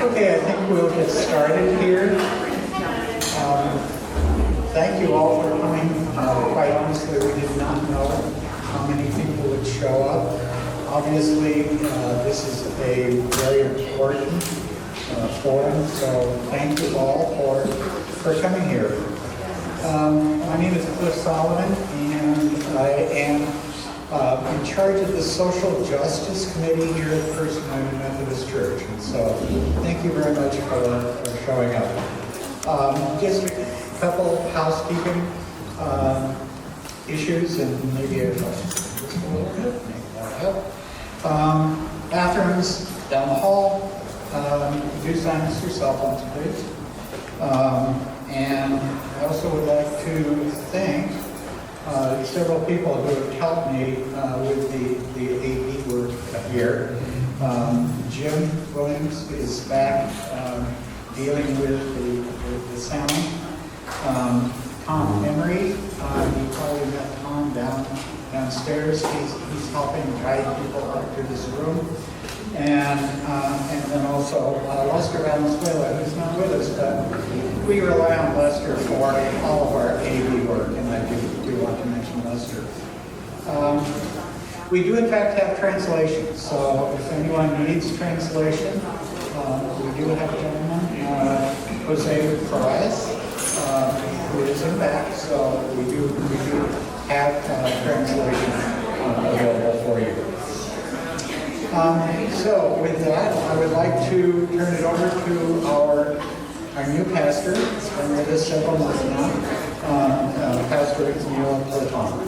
Okay, I think we'll get started here. Thank you all for coming. Quite honestly, we did not know how many people would show up. Obviously, this is a very important forum, so thank you all for coming here. My name is Cliff Solomon, and I am in charge of the Social Justice Committee here at First United Methodist Church. And so thank you very much for showing up. Just a couple housekeeping issues and maybe just a little bit, maybe that'll help. Bathrooms down the hall. Do silence your cell phones, please. And I also would like to thank several people who have helped me with the AV work here. Jim Williams is back dealing with the sound. Tom Emery, you probably met Tom downstairs. He's helping guide people up to this room. And then also Lester Valenzuela, who's not with us, but we rely on Lester for all of our AV work, and I do want to mention Lester. We do in fact have translation, so if anyone needs translation, we do have a gentleman, Jose Perez, who is in back, so we do have translation available for you. So with that, I would like to turn it over to our new pastor. He's been with us several months now, Pastor Platon.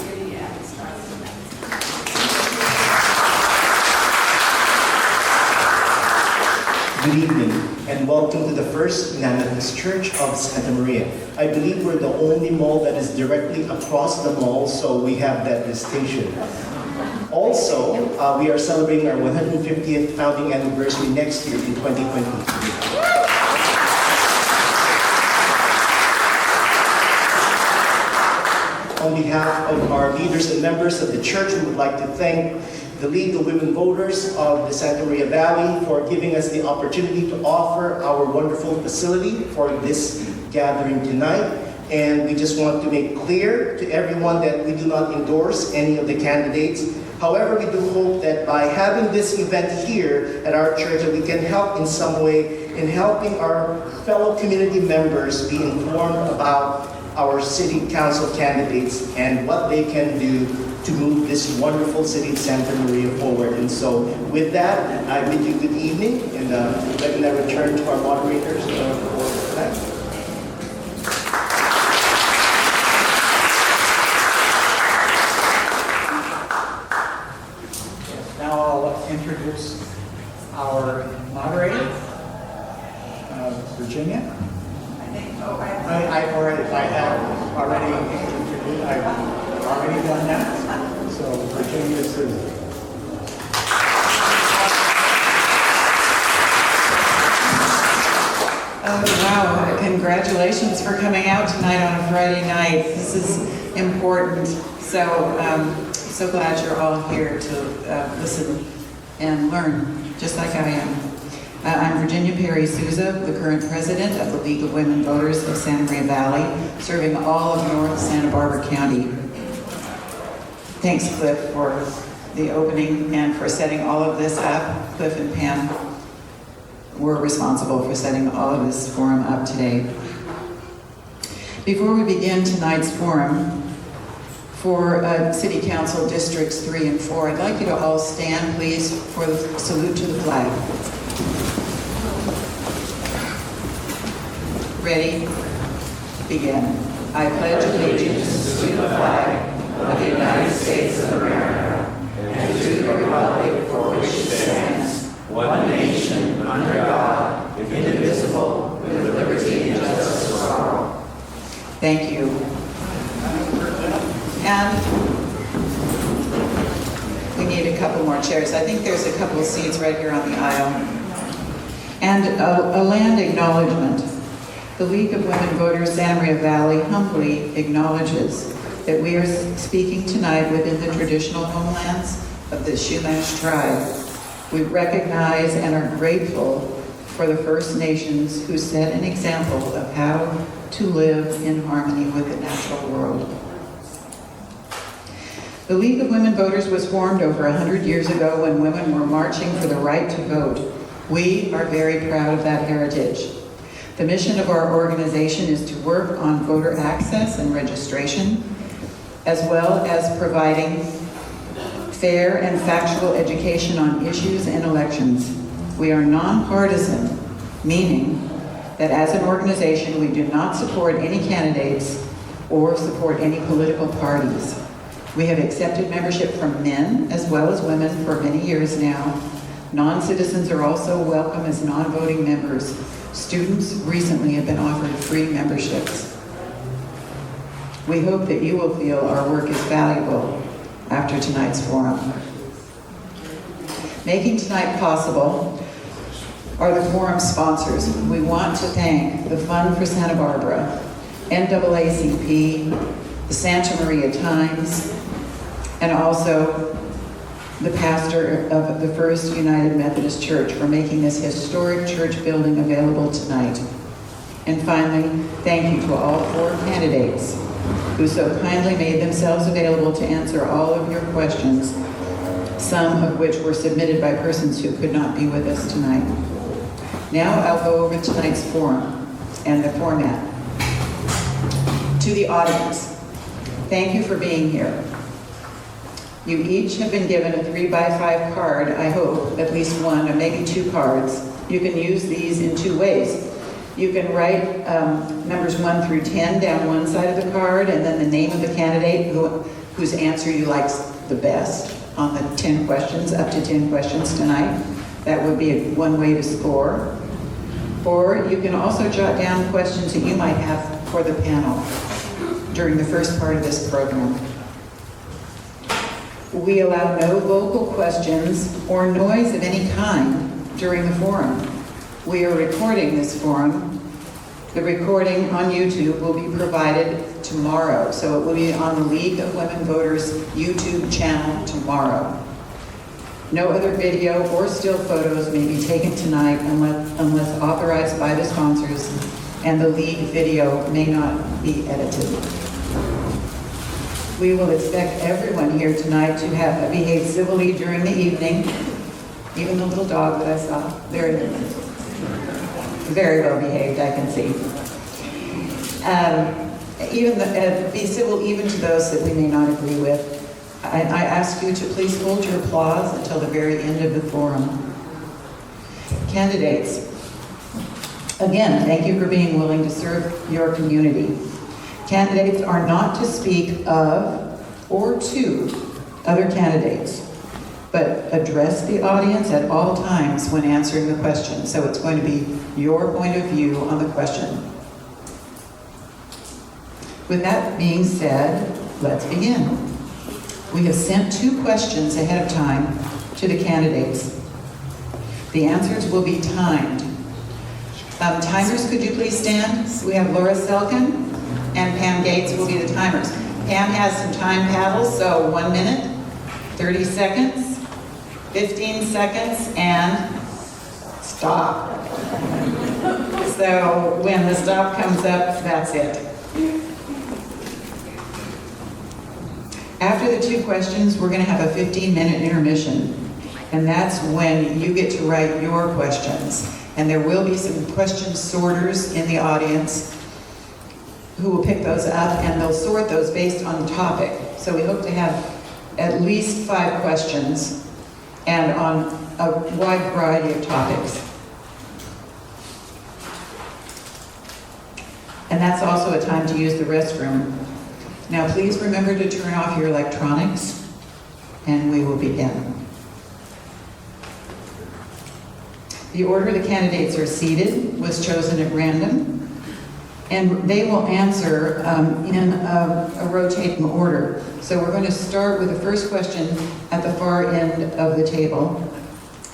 Good evening, and welcome to the First Methodist Church of Santa Maria. I believe we're the only mall that is directly across the mall, so we have that distinction. Also, we are celebrating our 150th founding anniversary next year in 2023. On behalf of our leaders and members of the church, we would like to thank the League of Women Voters of the Santa Maria Valley for giving us the opportunity to offer our wonderful facility for this gathering tonight. And we just want to make clear to everyone that we do not endorse any of the candidates. However, we do hope that by having this event here at our church, that we can help in some way in helping our fellow community members be informed about our city council candidates and what they can do to move this wonderful city of Santa Maria forward. And so with that, I bid you good evening, and let me return to our moderators for tonight. Now I'll introduce our moderator, Virginia. I've already done that. So Virginia Souza. Wow, congratulations for coming out tonight on a Friday night. This is important. So glad you're all here to listen and learn, just like I am. I'm Virginia Souza, the current president of the League of Women Voters of Santa Maria Valley, serving all of North Santa Barbara County. Thanks, Cliff, for the opening and for setting all of this up. Cliff and Pam were responsible for setting all of this forum up today. Before we begin tonight's forum, for City Council Districts 3 and 4, I'd like you to all stand, please, for the salute to the flag. Ready? Begin. I pledge allegiance to the flag of the United States of America and to the republic for which it stands, one nation, under God, indivisible, with liberty and justice for all. Thank you. And we need a couple more chairs. I think there's a couple of seats right here on the aisle. And a land acknowledgement. The League of Women Voters Santa Maria Valley humbly acknowledges that we are speaking tonight within the traditional homelands of the Chumash tribe. We recognize and are grateful for the First Nations who set an example of how to live in harmony with the natural world. The League of Women Voters was formed over 100 years ago when women were marching for the right to vote. We are very proud of that heritage. The mission of our organization is to work on voter access and registration, as well as providing fair and factual education on issues and elections. We are nonpartisan, meaning that as an organization, we do not support any candidates or support any political parties. We have accepted membership from men as well as women for many years now. Non-citizens are also welcome as non-voting members. Students recently have been offered free memberships. We hope that you will feel our work is valuable after tonight's forum. Making tonight possible are the forum sponsors. We want to thank the Fund for Santa Barbara, NAACP, the Santa Maria Times, and also the pastor of the First United Methodist Church for making this historic church building available tonight. And finally, thank you to all 4 candidates who so kindly made themselves available to answer all of your questions, some of which were submitted by persons who could not be with us tonight. Now I'll go over tonight's forum and the format. To the audience, thank you for being here. You each have been given a 3x5 card, I hope, at least one or maybe 2 cards. You can use these in 2 ways. You can write numbers 1 through 10 down one side of the card, and then the name of the candidate whose answer you like the best on the 10 questions, up to 10 questions tonight. That would be one way to score. Or you can also jot down questions that you might have for the panel during the first part of this program. We allow no vocal questions or noise of any kind during the forum. We are recording this forum. The recording on YouTube will be provided tomorrow, so it will be on the League of Women Voters YouTube channel tomorrow. No other video or still photos may be taken tonight unless authorized by the sponsors, and the League video may not be edited. We will expect everyone here tonight to have behaved civilly during the evening. Even the little dog that I saw, very well behaved, I can see. Be civil even to those that we may not agree with. I ask you to please hold your applause until the very end of the forum. Candidates, again, thank you for being willing to serve your community. Candidates are not to speak of or to other candidates, but address the audience at all times when answering the question. So it's going to be your point of view on the question. With that being said, let's begin. We have sent 2 questions ahead of time to the candidates. The answers will be timed. Timers, could you please stand? We have Laura Selkin and Pam Gates will be the timers. Pam has some time paddles, so 1 minute, 30 seconds, 15 seconds, and stop. So when the stop comes up, that's it. After the 2 questions, we're going to have a 15-minute intermission, and that's when you get to write your questions. And there will be some question sorters in the audience who will pick those up, and they'll sort those based on the topic. So we hope to have at least 5 questions and on a wide variety of topics. And that's also a time to use the restroom. Now please remember to turn off your electronics, and we will begin. The order the candidates are seated was chosen at random, and they will answer in a rotating order. So we're going to start with the first question at the far end of the table,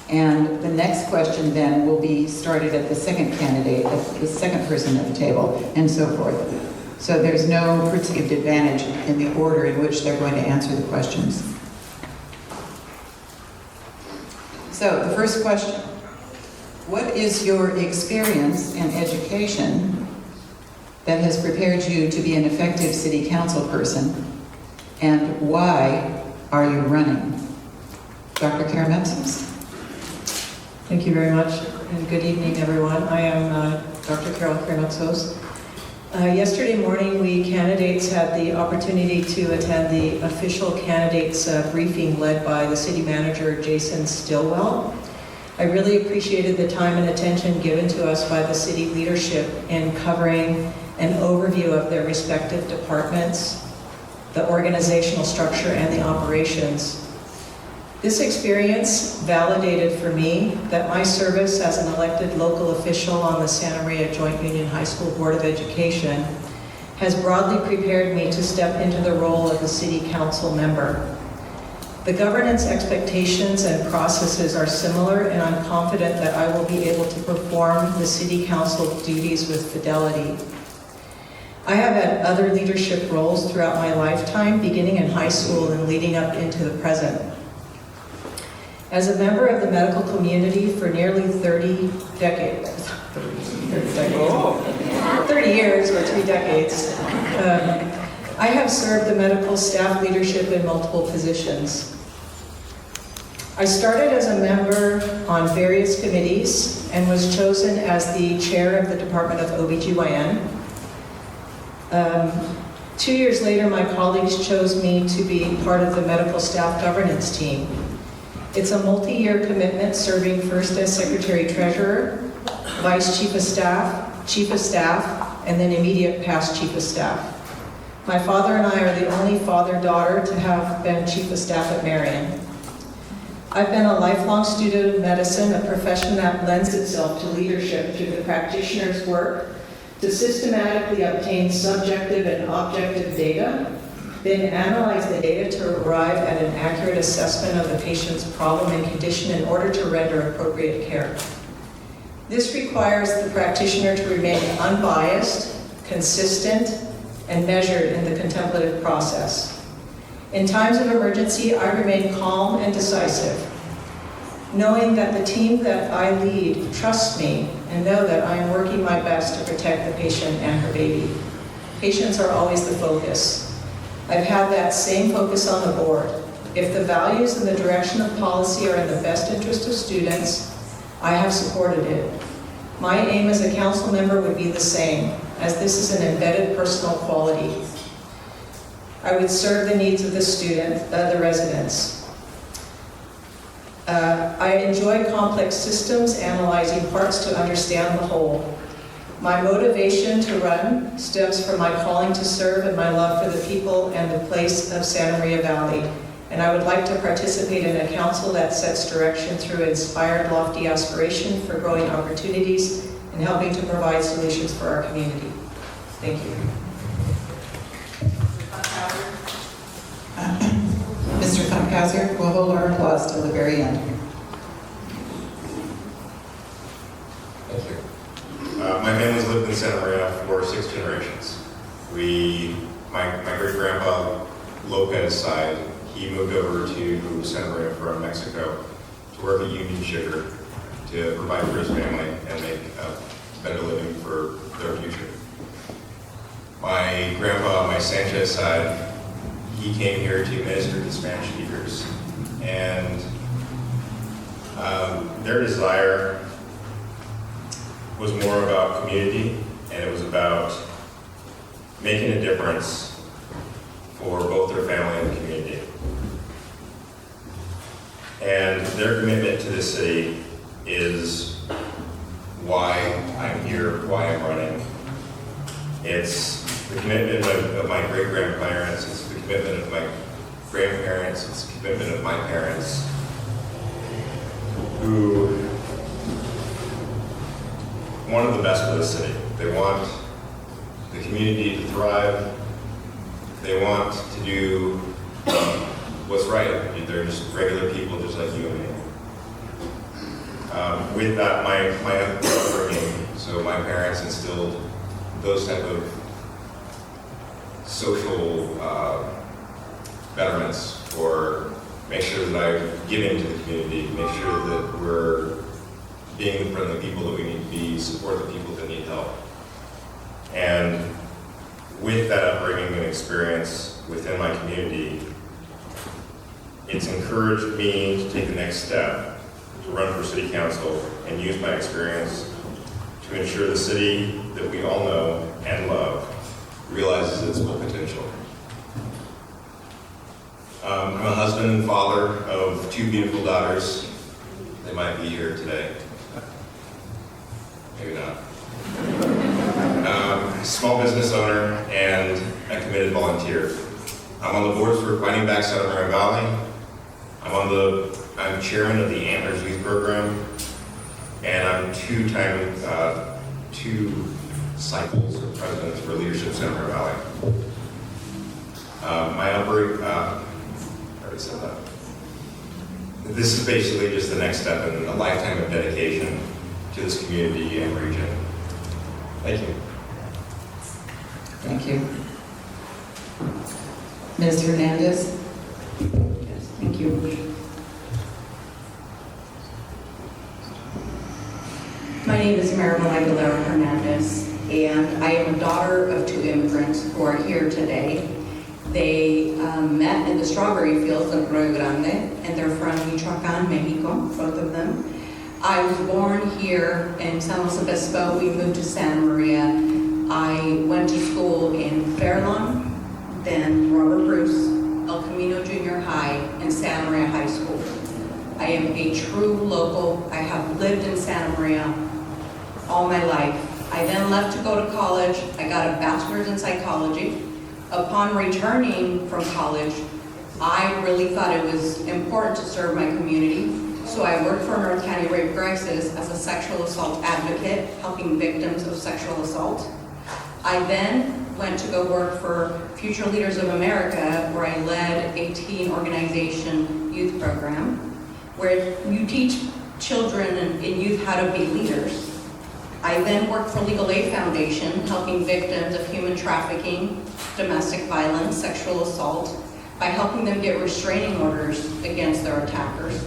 and the next question then will be started at the second candidate, at the second person at the table, and so forth. So there's no perceived advantage in the order in which they're going to answer the questions. So the first question. What is your experience and education that has prepared you to be an effective city council person, and why are you running? Dr. Karamitsos. Thank you very much, and good evening, everyone. I am Dr. Carol Karamitsos. Yesterday morning, we candidates had the opportunity to attend the official candidates briefing led by the city manager, Jason Stillwell. I really appreciated the time and attention given to us by the city leadership in covering an overview of their respective departments, the organizational structure, and the operations. This experience validated for me that my service as an elected local official on the Santa Maria Joint Union High School Board of Education has broadly prepared me to step into the role of a city council member. The governance expectations and processes are similar, and I'm confident that I will be able to perform the city council duties with fidelity. I have had other leadership roles throughout my lifetime, beginning in high school and leading up into the present. As a member of the medical community for nearly 30 years or 3 decades, I have served the medical staff leadership in multiple positions. I started as a member on various committees and was chosen as the chair of the Department of OBGYN. 2 years later, my colleagues chose me to be part of the medical staff governance team. It's a multi-year commitment, serving first as secretary-treasurer, vice chief of staff, and then immediate past chief of staff. My father and I are the only father-daughter to have been chief of staff at Marion. I've been a lifelong student of medicine, a profession that lends itself to leadership through the practitioner's work to systematically obtain subjective and objective data, then analyze the data to arrive at an accurate assessment of the patient's problem and condition in order to render appropriate care. This requires the practitioner to remain unbiased, consistent, and measured in the contemplative process. In times of emergency, I remain calm and decisive, knowing that the team that I lead trusts me and know that I am working my best to protect the patient and her baby. Patients are always the focus. I've had that same focus on the board. If the values and the direction of policy are in the best interest of students, I have supported it. My aim as a council member would be the same, as this is an embedded personal quality. I would serve the needs of the residents. I enjoy complex systems, analyzing parts to understand the whole. My motivation to run stems from my calling to serve and my love for the people and the place of Santa Maria Valley. And I would like to participate in a council that sets direction through inspired, lofty aspiration for growing opportunities and helping to provide solutions for our community. Thank you. Mr. Funkhouser, we'll hold our applause till the very end. Thank you. My family's lived in Santa Maria for 6 generations. My great-grandpa Lopez side, he moved over to Santa Maria from Mexico to work at Union Sugar to provide for his family and make a better living for their future. My grandpa, my Sanchez side, he came here to minister to Spanish speakers, and their desire was more about community, and it was about making a difference for both their family and the community. And their commitment to the city is why I'm here, why I'm running. It's the commitment of my great-grandparents, it's the commitment of my grandparents, it's the commitment of my parents, who wanted the best for the city. They want the community to thrive. They want to do what's right. They're just regular people just like you and me. With that, my upbringing, so my parents instilled those type of social betterments, or make sure that I'm giving to the community, make sure that we're being in front of the people that we need to be, support the people that need help. And with that upbringing and experience within my community, it's encouraged me to take the next step, to run for city council and use my experience to ensure the city that we all know and love realizes its full potential. I'm a husband and father of 2 beautiful daughters. They might be here today. Maybe not. Small business owner and a committed volunteer. I'm on the boards for Fighting Back Santa Maria Valley. I'm chairman of the Antlers Youth Program, and I'm 2 cycles of president for Leadership Santa Maria Valley. My upbringing, I already said that. This is basically just the next step in a lifetime of dedication to this community and region. Thank you. Thank you. Ms. Hernandez? Yes, thank you. My name is Maribel Aguilera Hernandez, and I am a daughter of 2 immigrants who are here today. They met in the strawberry fields of Rio Grande, and they're from Michoacan, Mexico, both of them. I was born here in San Luis Obispo. We moved to Santa Maria. I went to school in Fairlawn, then Robert Bruce, El Camino Junior High, and Santa Maria High School. I am a true local. I have lived in Santa Maria all my life. I then left to go to college. I got a bachelor's in psychology. Upon returning from college, I really thought it was important to serve my community. So I worked for North County Rape Crisis as a sexual assault advocate, helping victims of sexual assault. I then went to go work for Future Leaders of America, where I led a teen organization youth program, where you teach children and youth how to be leaders. I then worked for Legal Aid Foundation, helping victims of human trafficking, domestic violence, sexual assault, by helping them get restraining orders against their attackers.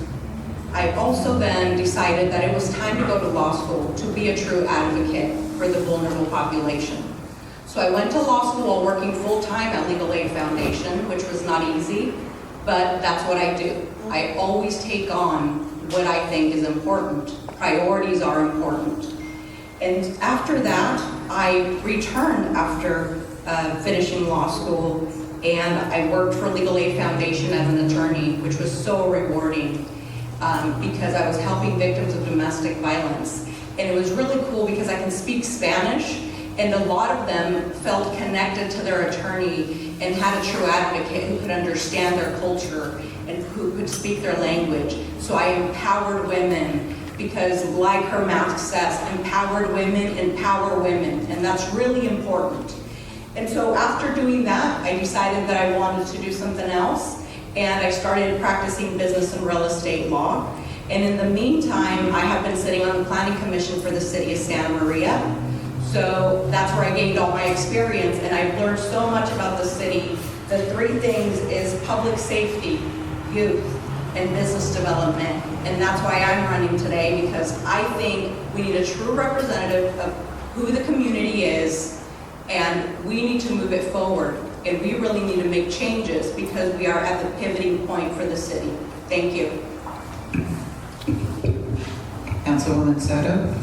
I also then decided that it was time to go to law school to be a true advocate for the vulnerable population. So I went to law school while working full-time at Legal Aid Foundation, which was not easy, but that's what I do. I always take on what I think is important. Priorities are important. And after that, I returned after finishing law school, and I worked for Legal Aid Foundation as an attorney, which was so rewarding because I was helping victims of domestic violence. And it was really cool because I can speak Spanish, and a lot of them felt connected to their attorney and had a true advocate who could understand their culture and who could speak their language. So I empowered women because, like her mask says, empowered women empower women, and that's really important. And so after doing that, I decided that I wanted to do something else, and I started practicing business and real estate law. And in the meantime, I have been sitting on the Planning Commission for the City of Santa Maria. So that's where I gained all my experience, and I've learned so much about the city. The 3 things is public safety, youth, and business development. And that's why I'm running today, because I think we need a true representative of who the community is, and we need to move it forward. And we really need to make changes because we are at the pivoting point for the city. Thank you. Councilwoman Soto?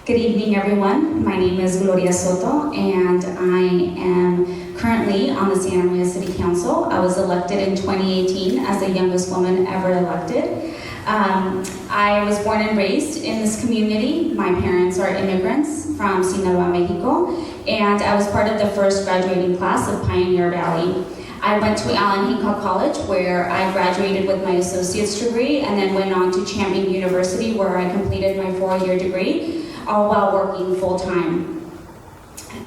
Good evening, everyone. My name is Gloria Soto, and I am currently on the Santa Maria City Council. I was elected in 2018 as the youngest woman ever elected. I was born and raised in this community. My parents are immigrants from Sinaloa, Mexico, and I was part of the first graduating class of Pioneer Valley. I went to Allen Hinkle College, where I graduated with my associate's degree, and then went on to Champion University, where I completed my 4-year degree, all while working full-time.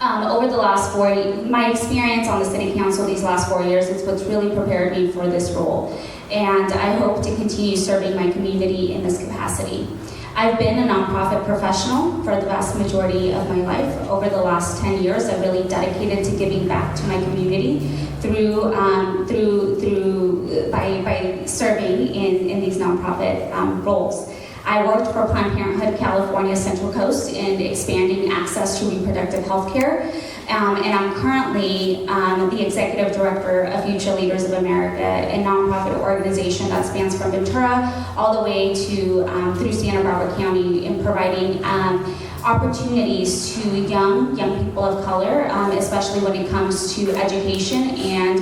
Over the last my experience on the City Council these last 4 years is what's really prepared me for this role. And I hope to continue serving my community in this capacity. I've been a nonprofit professional for the vast majority of my life. Over the last 10 years, I've really dedicated to giving back to my community by serving in these nonprofit roles. I worked for Planned Parenthood California Central Coast in expanding access to reproductive health care. And I'm currently the executive director of Future Leaders of America, a nonprofit organization that spans from Ventura all the way to through Santa Barbara County in providing opportunities to young people of color, especially when it comes to education and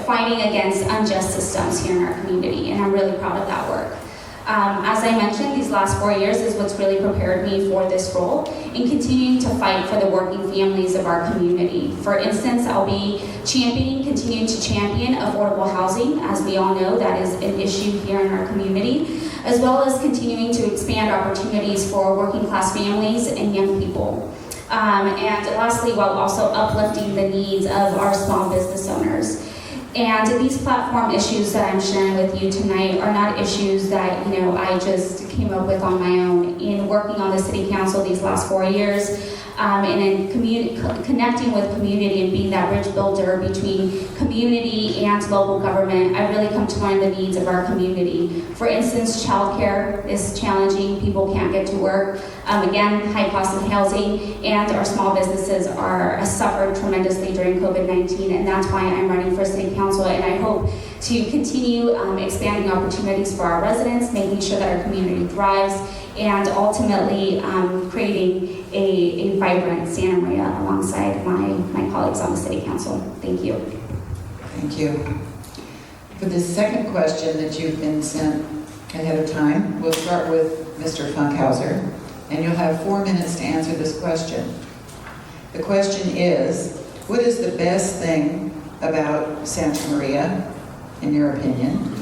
fighting against unjust systems here in our community. And I'm really proud of that work. As I mentioned, these last 4 years is what's really prepared me for this role in continuing to fight for the working families of our community. For instance, I'll be continuing to champion affordable housing. As we all know, that is an issue here in our community, as well as continuing to expand opportunities for working class families and young people. And lastly, while also uplifting the needs of our small business owners. And these platform issues that I'm sharing with you tonight are not issues that, I just came up with on my own. In working on the city council these last 4 years, and in connecting with community and being that bridge builder between community and local government, I really come to learn the needs of our community. For instance, childcare is challenging. People can't get to work. Again, high cost of housing, and our small businesses are suffered tremendously during COVID-19, and that's why I'm running for city council, and I hope to continue expanding opportunities for our residents, making sure that our community thrives, and ultimately creating a vibrant Santa Maria alongside my colleagues on the city council. Thank you. Thank you. For the second question that you've been sent ahead of time, we'll start with Mr. Funkhouser, and you'll have 4 minutes to answer this question. The question is, what is the best thing about Santa Maria, in your opinion,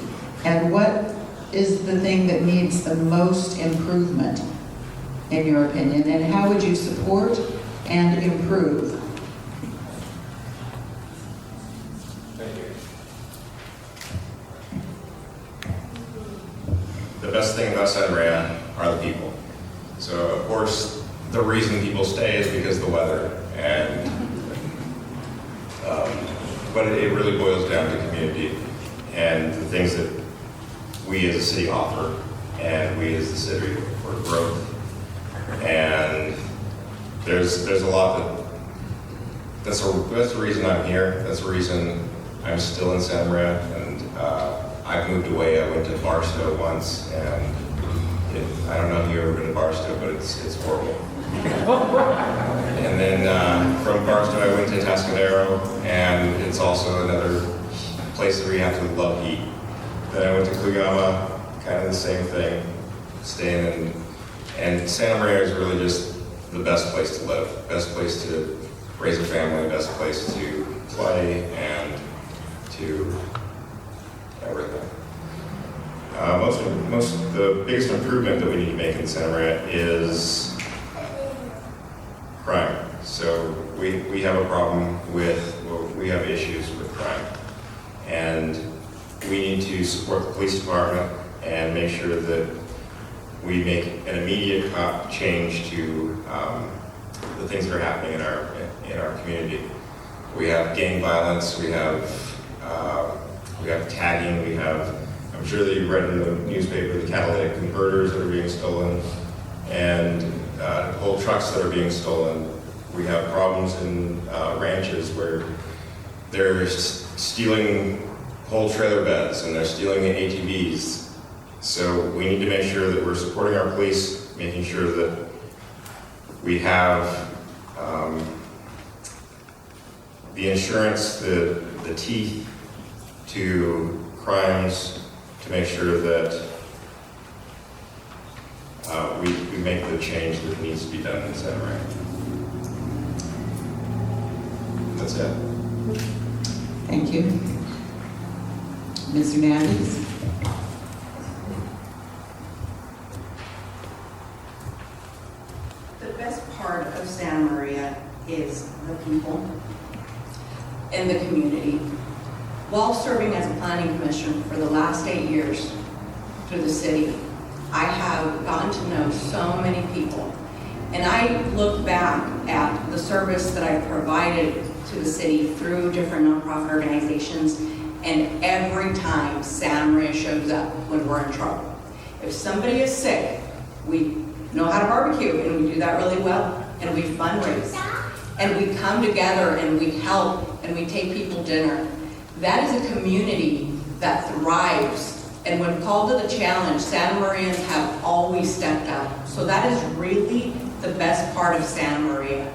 and what is the thing that needs the most improvement, in your opinion, and how would you support and improve? Thank you. The best thing about Santa Maria are the people. So, of course, the reason people stay is because of the weather, and but it really boils down to community and the things that we as a city offer, and we as the city for growth. And there's a lot that's the reason I'm here. That's the reason I'm still in Santa Maria, and I've moved away. I went to Barstow once, and I don't know if you've ever been to Barstow, but it's horrible. And then from Barstow, I went to Atascadero, and it's also another place that we have to love heat. Then I went to Cuyama, kind of the same thing, staying in. And Santa Maria is really just the best place to live, best place to raise a family, best place to play, and to everything. The biggest improvement that we need to make in Santa Maria is crime. So we have a problem we have issues with crime. And we need to support the police department and make sure that we make an immediate change to the things that are happening in our community. We have gang violence, we have tagging, I'm sure that you read in the newspaper the catalytic converters that are being stolen, and whole trucks that are being stolen. We have problems in ranches where they're stealing whole trailer beds and they're stealing ATVs. So we need to make sure that we're supporting our police, making sure that we have the insurance, the teeth to crimes, to make sure that we make the change that needs to be done in Santa Maria. That's it. Thank you. Ms. Hernandez? The best part of Santa Maria is the people and the community. While serving as a planning commissioner for the last 8 years through the city, I have gotten to know so many people. And I look back at the service that I've provided to the city through different nonprofit organizations, and every time Santa Maria shows up when we're in trouble. If somebody is sick, we know how to barbecue, and we do that really well, and we fundraise, and we come together, and we help, and we take people dinner. That is a community that thrives, and when called to the challenge, Santa Marians have always stepped up. So that is really the best part of Santa Maria.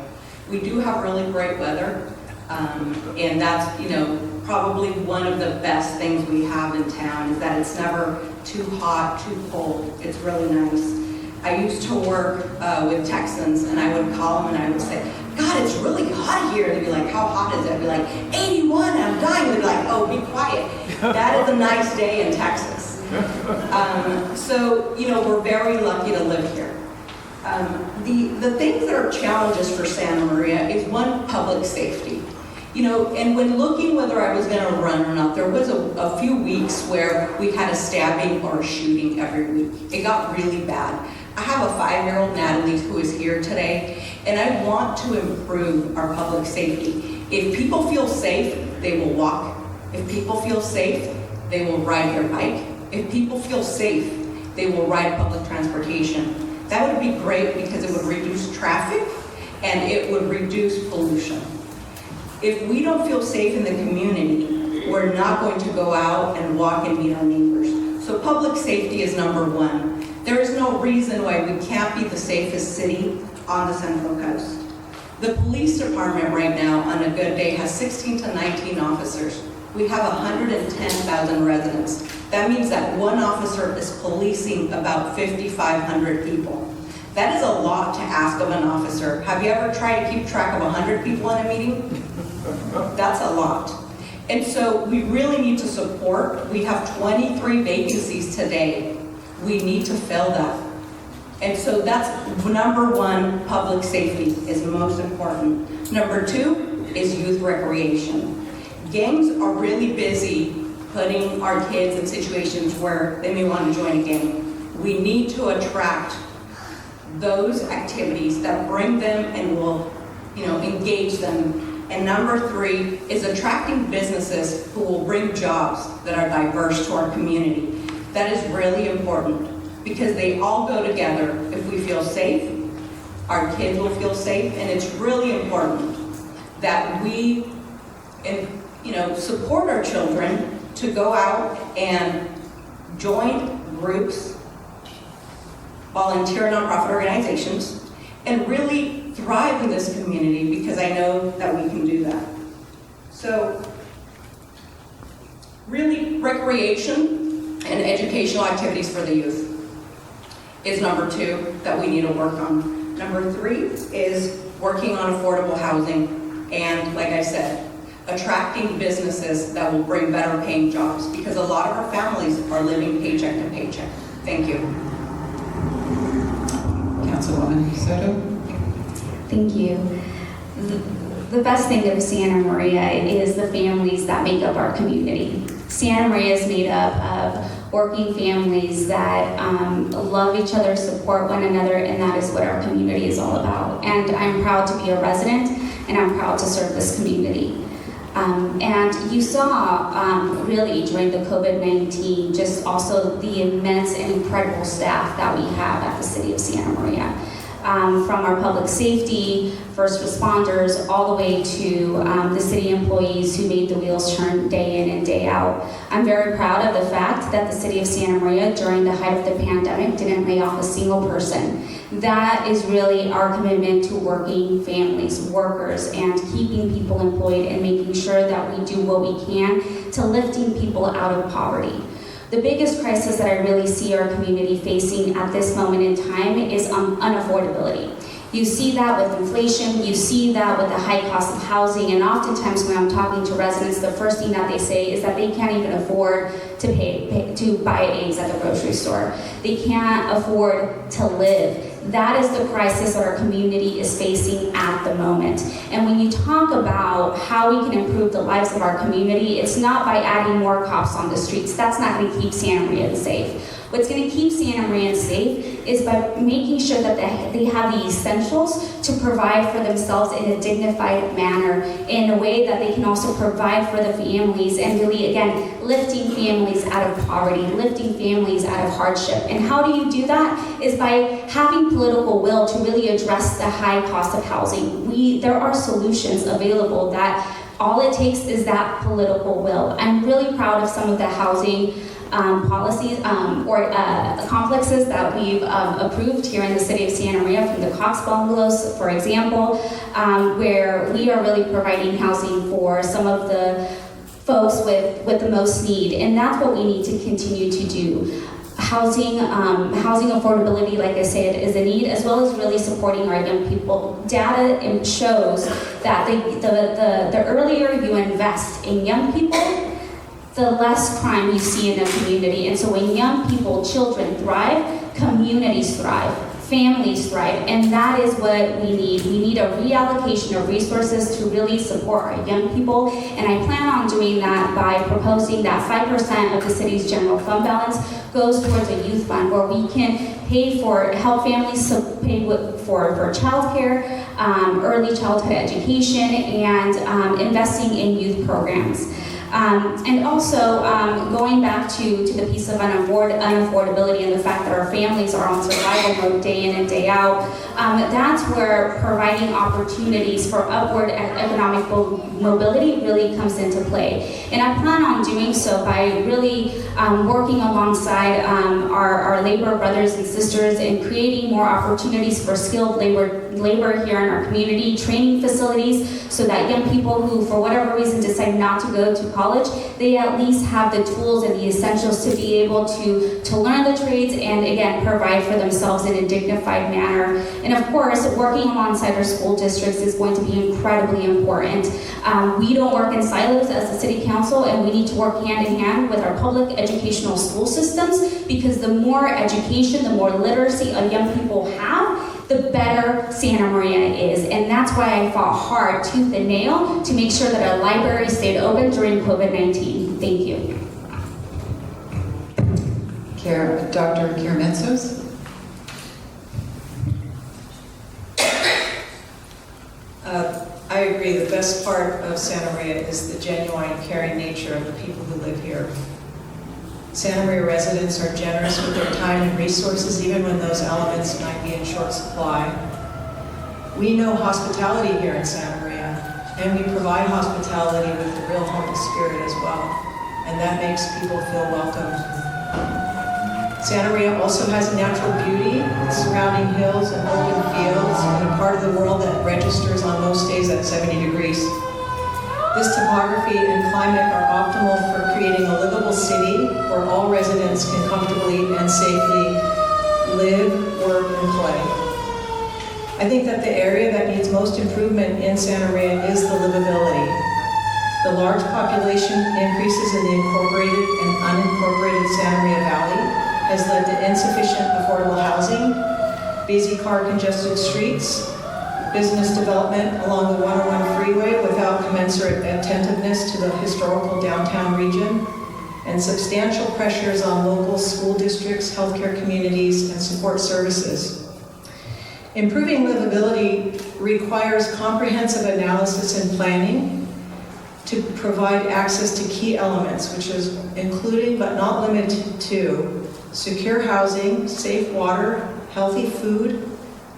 We do have really great weather, and that's, you know, probably one of the best things we have in town, is that it's never too hot, too cold. It's really nice. I used to work with Texans, and I would call them and I would say, God, it's really hot here. They'd be like, how hot is it? I'd be like, 81, I'm dying. They'd be like, oh, be quiet. That is a nice day in Texas. So, you know, we're very lucky to live here. The things that are challenges for Santa Maria is, one, public safety. You know, and when looking whether I was going to run or not, there was a few weeks where we had a stabbing or a shooting every week. It got really bad. I have a 5-year-old, Natalie, who is here today, and I want to improve our public safety. If people feel safe, they will walk. If people feel safe, they will ride their bike. If people feel safe, they will ride public transportation. That would be great because it would reduce traffic and it would reduce pollution. If we don't feel safe in the community, we're not going to go out and walk and meet our neighbors. So public safety is number one. There is no reason why we can't be the safest city on the Central Coast. The police department right now, on a good day, has 16 to 19 officers. We have 110,000 residents. That means that one officer is policing about 5,500 people. That is a lot to ask of an officer. Have you ever tried to keep track of 100 people in a meeting? That's a lot. And so we really need to support. We have 23 vacancies today. We need to fill that. And so that's number one, public safety is most important. Number two is youth recreation. Gangs are really busy putting our kids in situations where they may want to join a gang. We need to attract those activities that bring them and will, you know, engage them. And number three is attracting businesses who will bring jobs that are diverse to our community. That is really important because they all go together. If we feel safe, our kids will feel safe, and it's really important that we, you know, support our children to go out and join groups, volunteer nonprofit organizations, and really thrive in this community, because I know that we can do that. So really, recreation and educational activities for the youth is number two that we need to work on. Number three is working on affordable housing and, like I said, attracting businesses that will bring better paying jobs, because a lot of our families are living paycheck to paycheck. Thank you. Councilwoman Soto? Thank you. The best thing of Santa Maria is the families that make up our community. Santa Maria is made up of working families that love each other, support one another, and that is what our community is all about. And I'm proud to be a resident, and I'm proud to serve this community. And you saw really during the COVID-19 just also the immense and incredible staff that we have at the City of Santa Maria. From our public safety, first responders, all the way to the city employees who made the wheels turn day in and day out. I'm very proud of the fact that the City of Santa Maria, during the height of the pandemic, didn't lay off a single person. That is really our commitment to working families, workers, and keeping people employed and making sure that we do what we can to lifting people out of poverty. The biggest crisis that I really see our community facing at this moment in time is unaffordability. You see that with inflation, you see that with the high cost of housing, and oftentimes when I'm talking to residents, the first thing that they say is that they can't even afford to buy eggs at the grocery store. They can't afford to live. That is the crisis that our community is facing at the moment. And when you talk about how we can improve the lives of our community, it's not by adding more cops on the streets. That's not going to keep Santa Maria safe. What's going to keep Santa Maria safe is by making sure that they have the essentials to provide for themselves in a dignified manner, in a way that they can also provide for the families, and really, again, lifting families out of poverty, lifting families out of hardship. And how do you do that? Is by having political will to really address the high cost of housing. There are solutions available that all it takes is that political will. I'm really proud of some of the housing policies or complexes that we've approved here in the city of Santa Maria, from the Cox Bungalows, for example, where we are really providing housing for some of the folks with the most need, and that's what we need to continue to do. Housing affordability, like I said, is a need, as well as really supporting our young people. Data shows that the earlier you invest in young people, the less crime you see in a community. And so when young people, children thrive, communities thrive, families thrive, and that is what we need. We need a reallocation of resources to really support our young people, and I plan on doing that by proposing that 5% of the city's general fund balance goes towards a youth fund, where we can help families pay for childcare, early childhood education, and investing in youth programs. And also, going back to the piece of unaffordability and the fact that our families are on survival mode day in and day out, that's where providing opportunities for upward economic mobility really comes into play. And I plan on doing so by really working alongside our labor brothers and sisters and creating more opportunities for skilled labor here in our community, training facilities, so that young people who, for whatever reason, decide not to go to college, they at least have the tools and the essentials to be able to learn the trades and, again, provide for themselves in a dignified manner. And of course, working alongside our school districts is going to be incredibly important. We don't work in silos as the city council, and we need to work hand in hand with our public educational school systems, because the more education, the more literacy our young people have, the better Santa Maria is. And that's why I fought hard, tooth and nail, to make sure that our library stayed open during COVID-19. Thank you. Dr. Karamitsos? I agree. The best part of Santa Maria is the genuine, caring nature of the people who live here. Santa Maria residents are generous with their time and resources, even when those elements might be in short supply. We know hospitality here in Santa Maria, and we provide hospitality with the real home spirit as well, and that makes people feel welcomed. Santa Maria also has natural beauty, surrounding hills and open fields, and a part of the world that registers on most days at 70 degrees. This topography and climate are optimal for creating a livable city where all residents can comfortably and safely live, work, and play. I think that the area that needs most improvement in Santa Maria is the livability. The large population increases in the incorporated and unincorporated Santa Maria Valley has led to insufficient affordable housing, busy car congested streets, business development along the 101 freeway without commensurate attentiveness to the historical downtown region, and substantial pressures on local school districts, healthcare communities, and support services. Improving livability requires comprehensive analysis and planning to provide access to key elements, which is including but not limited to secure housing, safe water, healthy food,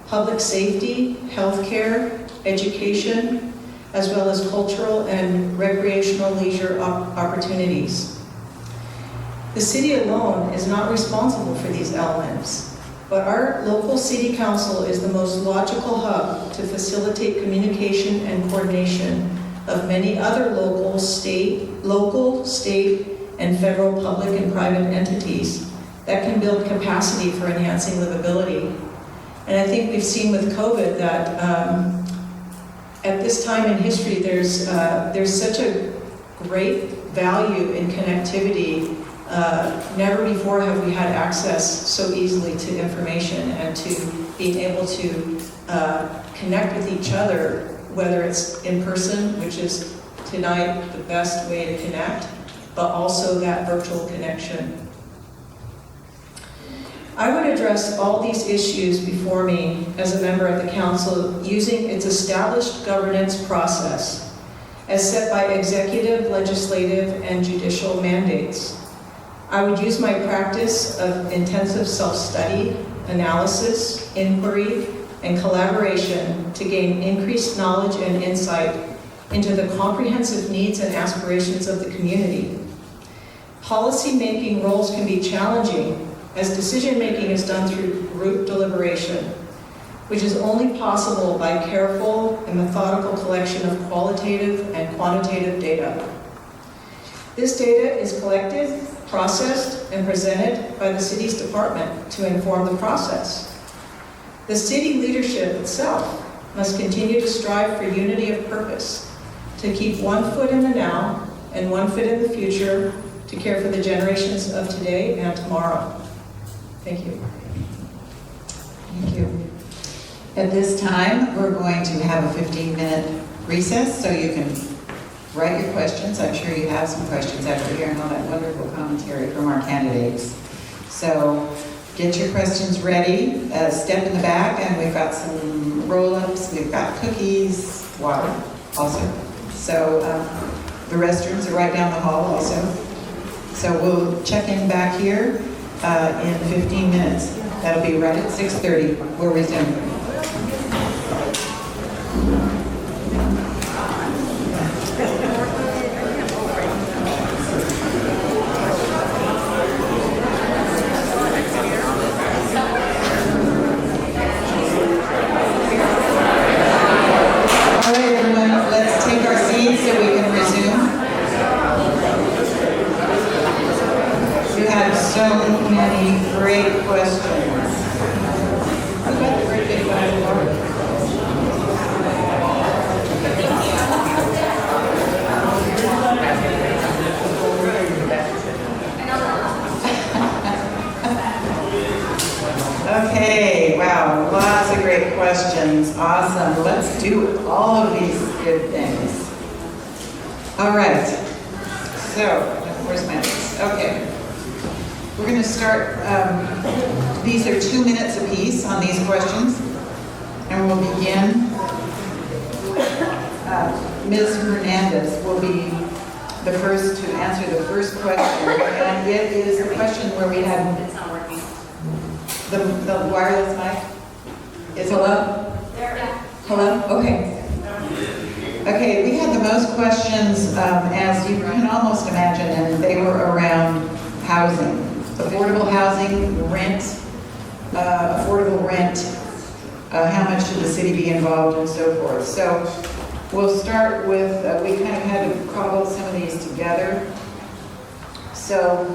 public safety, healthcare, education, as well as cultural and recreational leisure opportunities. The city alone is not responsible for these elements, but our local city council is the most logical hub to facilitate communication and coordination of many other local, state, and federal public and private entities that can build capacity for enhancing livability. And I think we've seen with COVID that at this time in history, there's such a great value in connectivity. Never before have we had access so easily to information and to being able to connect with each other, whether it's in person, which is tonight the best way to connect, but also that virtual connection. I would address all these issues before me as a member of the council using its established governance process as set by executive, legislative, and judicial mandates. I would use my practice of intensive self-study, analysis, inquiry, and collaboration to gain increased knowledge and insight into the comprehensive needs and aspirations of the community. Policy-making roles can be challenging as decision-making is done through group deliberation, which is only possible by careful and methodical collection of qualitative and quantitative data. This data is collected, processed, and presented by the city's department to inform the process. The city leadership itself must continue to strive for unity of purpose, to keep one foot in the now and one foot in the future, to care for the generations of today and tomorrow. Thank you. Thank you. At this time, we're going to have a 15-minute recess so you can write your questions. I'm sure you have some questions after hearing all that wonderful commentary from our candidates. So get your questions ready. Step in the back, and we've got some roll-ups. We've got cookies, water also. So the restrooms are right down the hall also. So we'll check in back here in 15 minutes. That'll be right at 6:30. We'll resume. All right, everyone, let's take our seats so we can resume. You had so many great questions. What about the great big one? Okay, wow, lots of great questions. Awesome. Let's do all of these good things. All right. So, where's my list? Okay. We're going to start, these are 2 minutes apiece on these questions, and we'll begin. Ms. Hernandez will be the first to answer the first question, and it is the question where we had... It's not working. The wireless mic? Is hello? Hello? Okay. Okay, we had the most questions, as you can almost imagine, and they were around housing. Affordable housing, rent, affordable rent, how much should the city be involved, and so forth. So we'll start with, we kind of had to cobble some of these together. So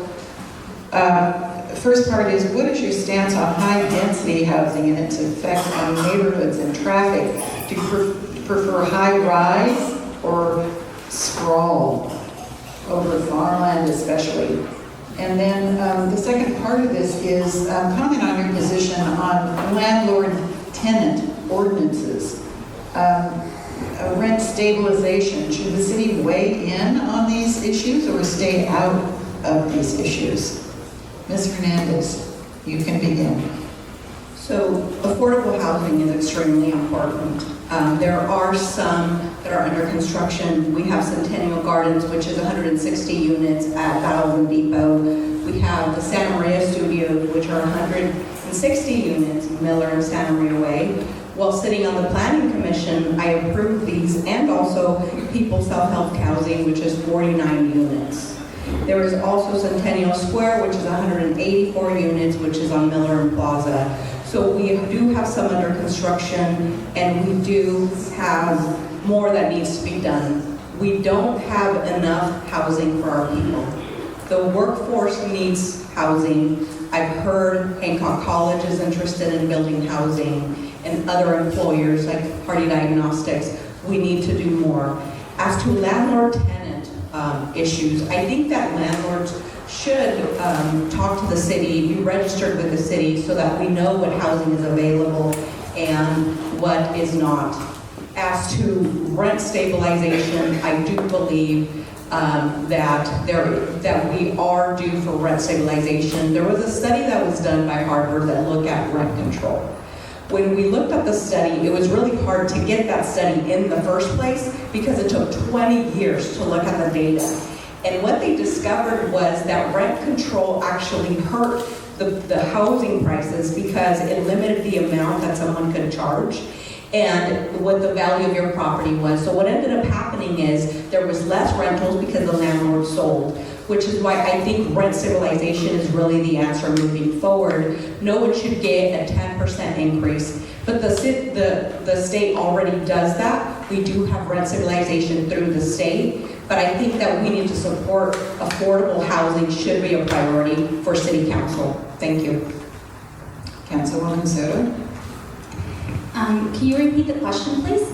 first part is, what is your stance on high-density housing and its effect on neighborhoods and traffic? Do you prefer high-rise or sprawl over farmland especially? And then the second part of this is comment on your position on landlord-tenant ordinances. Rent stabilization, should the city weigh in on these issues or stay out of these issues? Ms. Hernandez, you can begin. So affordable housing is extremely important. There are some that are under construction. We have Centennial Gardens, which is 160 units at Battle Depot. We have the Santa Maria Studios, which are 160 units, Miller and Santa Maria Way. While sitting on the Planning Commission, I approved these, and also People's Self-Help Housing, which is 49 units. There is also Centennial Square, which is 184 units, which is on Miller and Plaza. So we do have some under construction, and we do have more that needs to be done. We don't have enough housing for our people. The workforce needs housing. I've heard Hancock College is interested in building housing, and other employers like Hardy Diagnostics. We need to do more. As to landlord-tenant issues, I think that landlords should talk to the city, be registered with the city so that we know what housing is available and what is not. As to rent stabilization, I do believe that we are due for rent stabilization. There was a study that was done by Harvard that looked at rent control. When we looked at the study, it was really hard to get that study in the first place because it took 20 years to look at the data. And what they discovered was that rent control actually hurt the housing prices because it limited the amount that someone could charge and what the value of your property was. So what ended up happening is there was less rentals because the landlord sold, which is why I think rent stabilization is really the answer moving forward. No one should get a 10% increase, but the state already does that. We do have rent stabilization through the state, but I think that we need to support affordable housing should be a priority for City Council. Thank you. Councilwoman Soto? Can you repeat the question, please?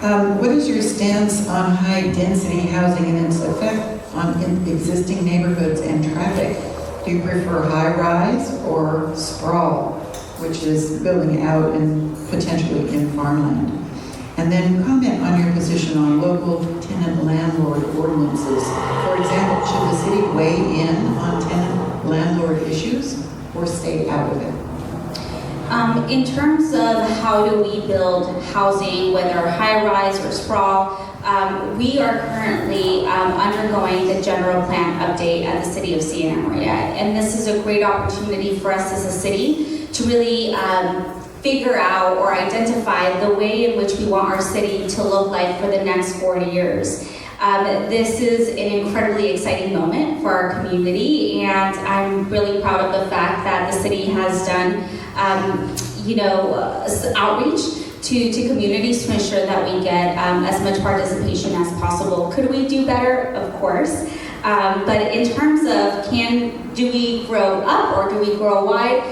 What is your stance on high-density housing and its effect on existing neighborhoods and traffic? Do you prefer high-rise or sprawl, which is building out and potentially in farmland? And then comment on your position on local tenant-landlord ordinances. For example, should the city weigh in on tenant-landlord issues or stay out of it? In terms of how do we build housing, whether high-rise or sprawl, we are currently undergoing the general plan update at the City of Santa Maria. And this is a great opportunity for us as a city to really figure out or identify the way in which we want our city to look like for the next 40 years. This is an incredibly exciting moment for our community, and I'm really proud of the fact that the city has done outreach to communities to ensure that we get as much participation as possible. Could we do better? Of course. But in terms of do we grow up or do we grow wide?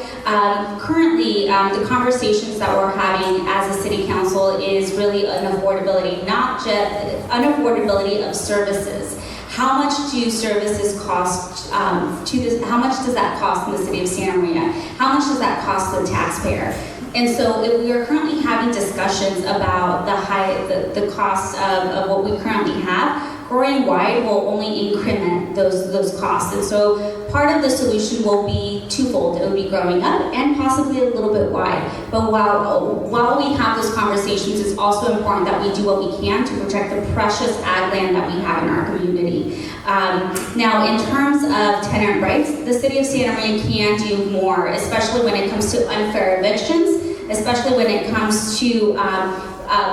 Currently, the conversations that we're having as a city council is really an affordability, not just an affordability of services. How much do services cost how much does that cost in the City of Santa Maria? How much does that cost the taxpayer? And so we are currently having discussions about the cost of what we currently have. Growing wide will only increment those costs. And so part of the solution will be twofold. It will be growing up and possibly a little bit wide. But while we have those conversations, it's also important that we do what we can to protect the precious ag land that we have in our community. Now, in terms of tenant rights, the City of Santa Maria can do more, especially when it comes to unfair evictions, especially when it comes to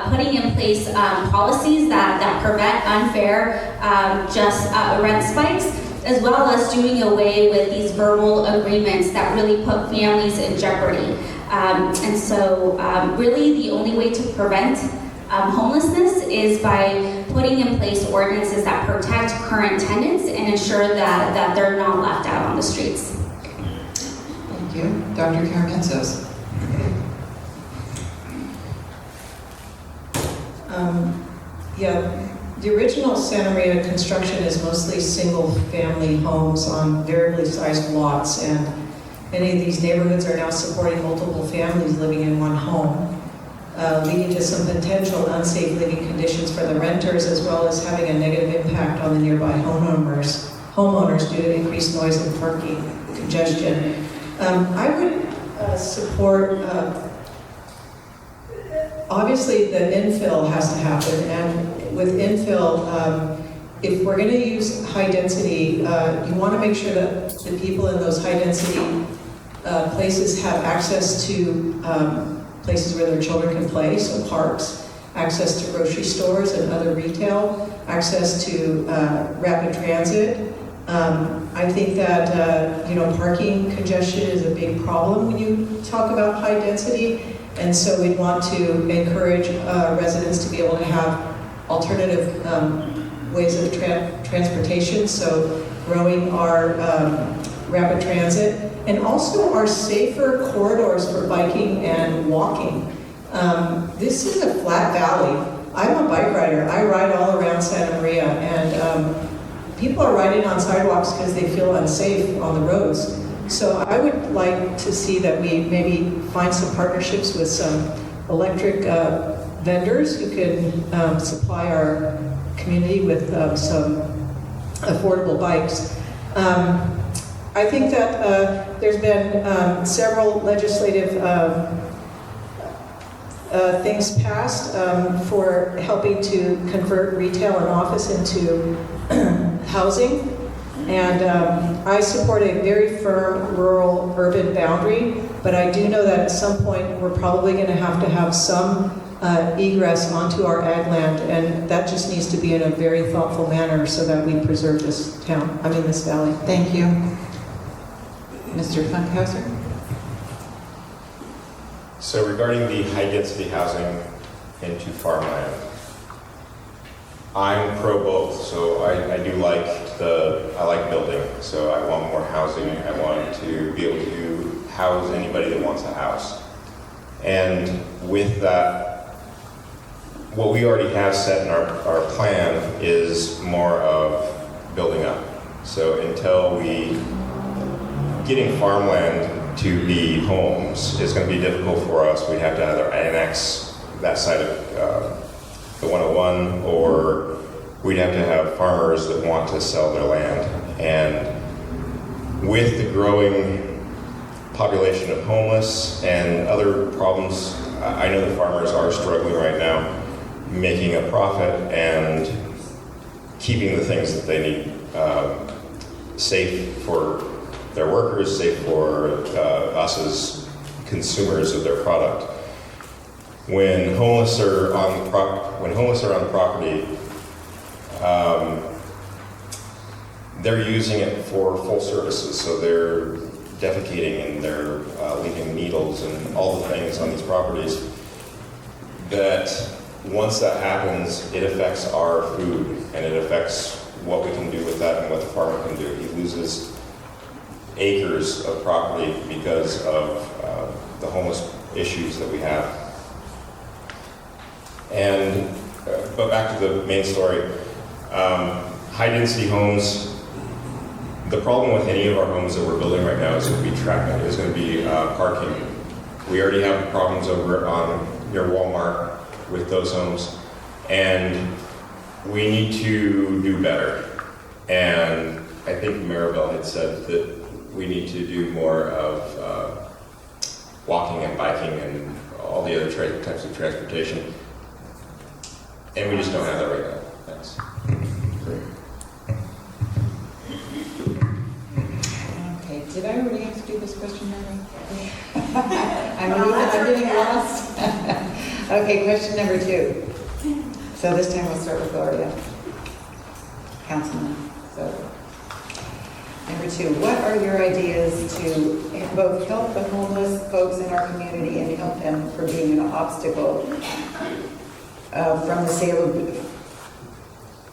putting in place policies that prevent unfair rent spikes, as well as doing away with these verbal agreements that really put families in jeopardy. And so really the only way to prevent homelessness is by putting in place ordinances that protect current tenants and ensure that they're not left out on the streets. Thank you. Dr. Karamitsos. The original Santa Maria construction is mostly single-family homes on variably sized lots, and many of these neighborhoods are now supporting multiple families living in one home, leading to some potential unsafe living conditions for the renters, as well as having a negative impact on the nearby homeowners due to increased noise and parking congestion. I would support. Obviously, the infill has to happen, and with infill, if we're going to use high density, you want to make sure that the people in those high density places have access to places where their children can play, so parks, access to grocery stores and other retail, access to rapid transit. I think that parking congestion is a big problem when you talk about high density. And so we'd want to encourage residents to be able to have alternative ways of transportation, so growing our rapid transit, and also our safer corridors for biking and walking. This is a flat valley. I'm a bike rider. I ride all around Santa Maria, and people are riding on sidewalks because they feel unsafe on the roads. So I would like to see that we maybe find some partnerships with some electric vendors who can supply our community with some affordable bikes. I think that there's been several legislative things passed for helping to convert retail and office into housing. And I support a very firm rural-urban boundary, but I do know that at some point we're probably going to have some egress onto our ag land, and that just needs to be in a very thoughtful manner so that we preserve this this valley. Thank you. Mr. Funkhouser? So regarding the high-density housing into farmland, I'm pro both. So I do like I like building. So I want more housing. I want to be able to house anybody that wants a house. And with that, what we already have set in our plan is more of building up. So until getting farmland to be homes is going to be difficult for us. We have to either annex that side of the 101, or we'd have to have farmers that want to sell their land. And with the growing population of homeless and other problems, I know the farmers are struggling right now making a profit and keeping the things that they need safe for their workers, safe for us as consumers of their product. When homeless are on the property, they're using it for full services. So they're defecating and they're leaving needles and all the things on these properties. That once that happens, it affects our food and it affects what we can do with that and what the farmer can do. He loses acres of property because of the homeless issues that we have. And but back to the main story, high density homes. The problem with any of our homes that we're building right now is going to be traffic. Is going to be parking. We already have problems over near Walmart with those homes, and we need to do better. And I think Maribel had said that we need to do more of walking and biking and all the other types of transportation. And we just don't have that right now. Thanks. Okay, did I already ask you this question, Mary? I'm getting lost. Okay, question number 2. So this time we'll start with Gloria. Councilman Soto. Number 2, what are your ideas to both help the homeless folks in our community and help them from being an obstacle from the sale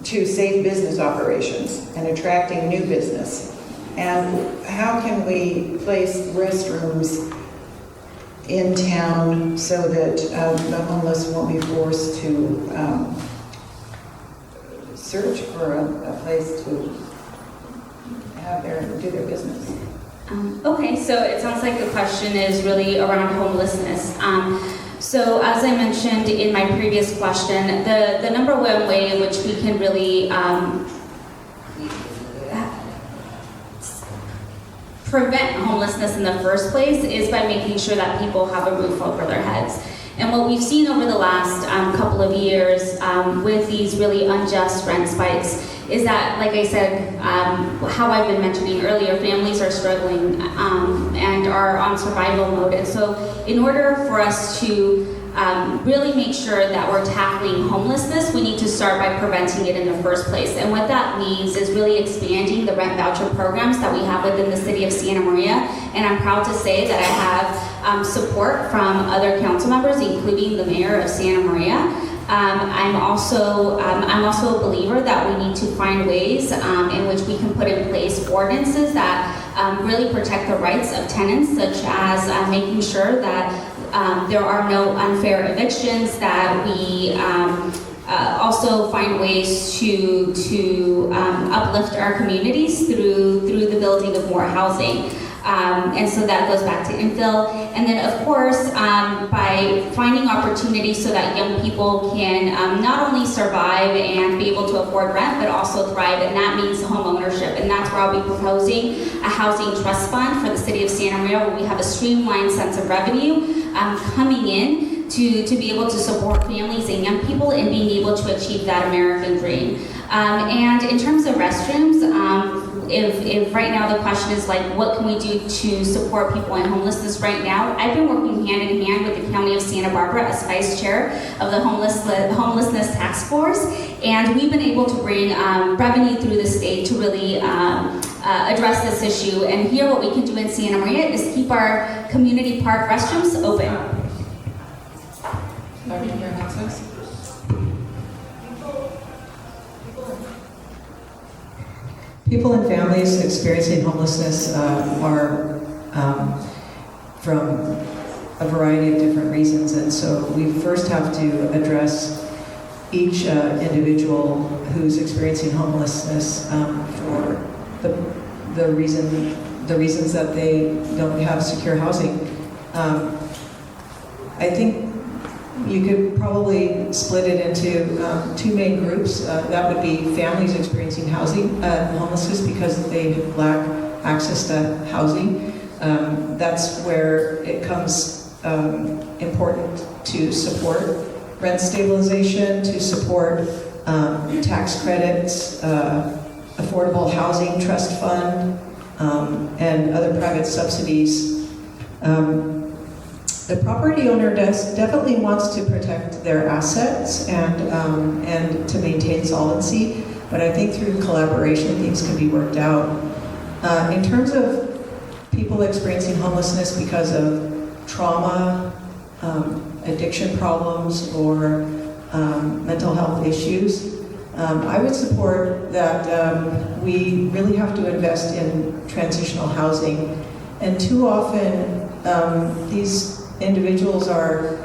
to safe business operations and attracting new business? And how can we place restrooms in town so that the homeless won't be forced to search for a place to do their business? Okay, so it sounds like the question is really around homelessness. So as I mentioned in my previous question, the number one way in which we can really prevent homelessness in the first place is by making sure that people have a roof over their heads. And what we've seen over the last couple of years with these really unjust rent spikes is that, like I said, how I've been mentioning earlier, families are struggling and are on survival mode. And so in order for us to really make sure that we're tackling homelessness, we need to start by preventing it in the first place. And what that means is really expanding the rent voucher programs that we have within the city of Santa Maria. And I'm proud to say that I have support from other council members, including the mayor of Santa Maria. I'm also a believer that we need to find ways in which we can put in place ordinances that really protect the rights of tenants, such as making sure that there are no unfair evictions, that we also find ways to uplift our communities through the building of more housing. And so that goes back to infill. And then, of course, by by finding opportunities so that young people can not only survive and be able to afford rent, but also thrive, and that means home ownership. And that's where I'll be proposing a housing trust fund for the city of Santa Maria, where we have a streamlined sense of revenue coming in to be able to support families and young people in being able to achieve that American dream. And in terms of restrooms, if right now the question is like, what can we do to support people in homelessness right now? I've been working hand in hand with the County of Santa Barbara as vice chair of the homelessness task force, and we've been able to bring revenue through the state to really address this issue. And here what we can do in Santa Maria is keep our community park restrooms open. Dr. Karamitsos? People and families experiencing homelessness are from a variety of different reasons, and so we first have to address each individual who's experiencing homelessness for the reasons that they don't have secure housing. I think you could probably split it into two main groups. That would be families experiencing homelessness because they lack access to housing. That's where it comes important to support rent stabilization, to support tax credits, affordable housing trust fund, and other private subsidies. The property owner definitely wants to protect their assets and to maintain solvency, but I think through collaboration things can be worked out. In terms of people experiencing homelessness because of trauma, addiction problems, or mental health issues, I would support that we really have to invest in transitional housing. And too often, these individuals are,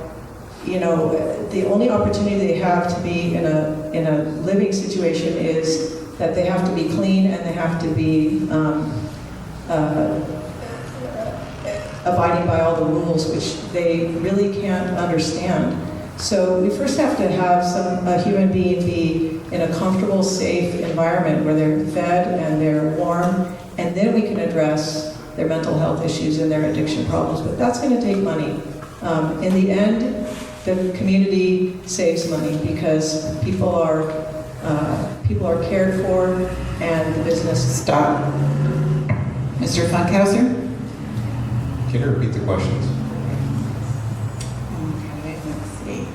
the only opportunity they have to be in a living situation is that they have to be clean and they have to be abiding by all the rules, which they really can't understand. So we first have to have a human being be in a comfortable, safe environment where they're fed and they're warm, and then we can address their mental health issues and their addiction problems. But that's going to take money. In the end, the community saves money because people are cared for, and the business. Stop. Mr. Funkhouser? Can you repeat the questions? Okay, let's see.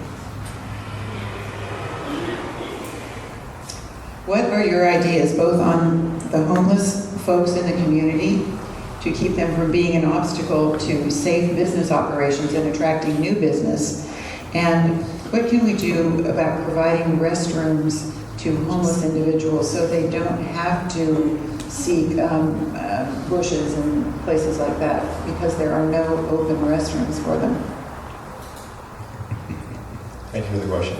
What are your ideas, both on the homeless folks in the community, to keep them from being an obstacle to safe business operations and attracting new business? And what can we do about providing restrooms to homeless individuals so they don't have to seek bushes and places like that because there are no open restrooms for them? Thank you for the question.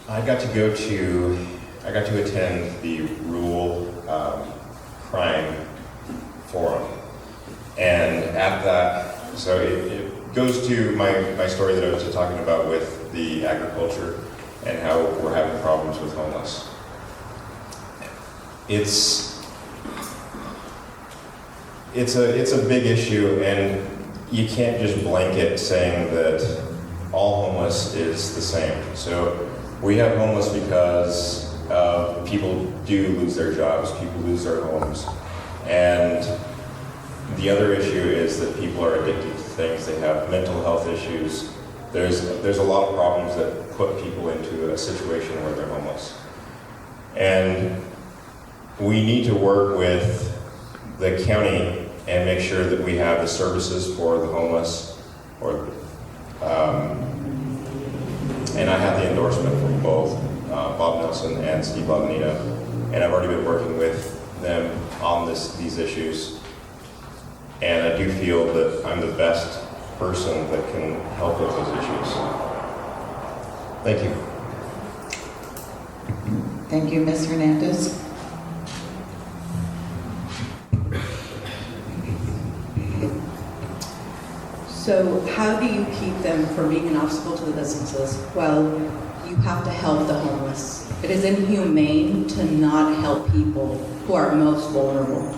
I got to attend the Rural Crime Forum, and at that, so it goes to my story that I was just talking about with the agriculture and how we're having problems with homeless. It's a big issue, and you can't just blanket saying that all homeless is the same. So we have homeless because people do lose their jobs, people lose their homes, and the other issue is that people are addicted to things. They have mental health issues. There's a lot of problems that put people into a situation where they're homeless, and we need to work with the county and make sure that we have the services for the homeless, and I have the endorsement from both Bob Nelson and Steve Lagunita, and I've already been working with them on these issues, and I do feel that I'm the best person that can help with those issues. Thank you. Thank you, Ms. Hernandez. So how do you keep them from being an obstacle to the businesses? Well, you have to help the homeless. It is inhumane to not help people who are most vulnerable.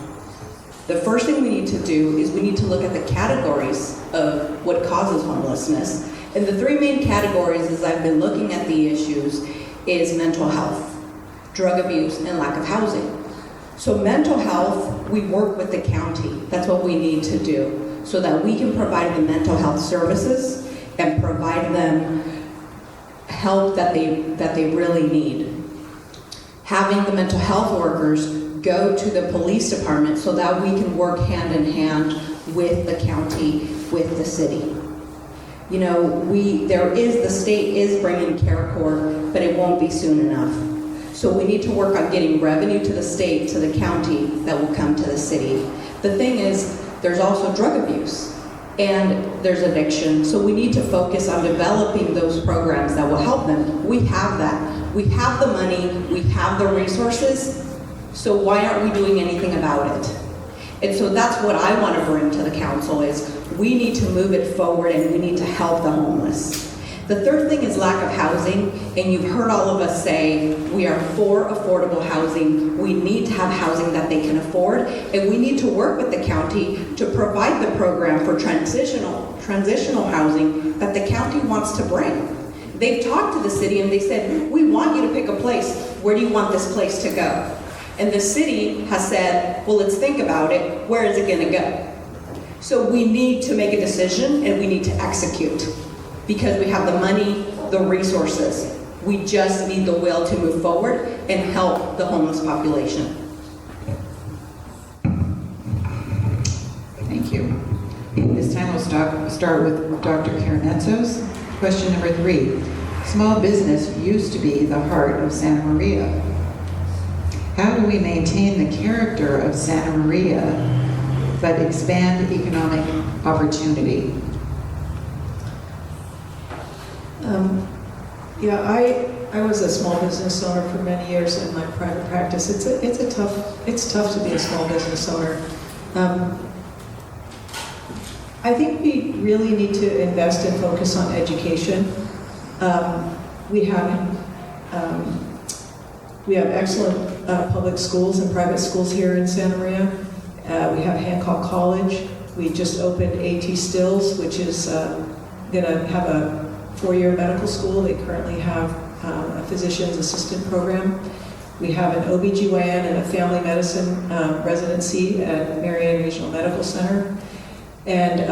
The first thing we need to do is we need to look at the categories of what causes homelessness. And the three main categories, as I've been looking at the issues, is mental health, drug abuse, and lack of housing. So mental health, we work with the county. That's what we need to do so that we can provide the mental health services and provide them help that they really need. Having the mental health workers go to the police department so that we can work hand in hand with the county, with the city. You know, the state is bringing CareCorps, but it won't be soon enough. So we need to work on getting revenue to the state, to the county, that will come to the city. The thing is, there's also drug abuse and there's addiction. So we need to focus on developing those programs that will help them. We have that. We have the money, we have the resources, so why aren't we doing anything about it? And so that's what I want to bring to the council is we need to move it forward and we need to help the homeless. The third thing is lack of housing, and you've heard all of us say we are for affordable housing. We need to have housing that they can afford, and we need to work with the county to provide the program for transitional housing that the county wants to bring. They've talked to the city and they said, we want you to pick a place. Where do you want this place to go? And the city has said, well, let's think about it. Where is it going to go? So we need to make a decision and we need to execute because we have the money, the resources. We just need the will to move forward and help the homeless population. Thank you. This time we'll start with Dr. Karamitsos. Question number 3. Small business used to be the heart of Santa Maria. How do we maintain the character of Santa Maria but expand economic opportunity? I was a small business owner for many years in my private practice. It's tough to be a small business owner. I think we really need to invest and focus on education. We have excellent public schools and private schools here in Santa Maria. We have Hancock College. We just opened A.T. Stills, which is going to have a 4-year medical school. They currently have a physician's assistant program. We have an OBGYN and a family medicine residency at Marion Regional Medical Center. And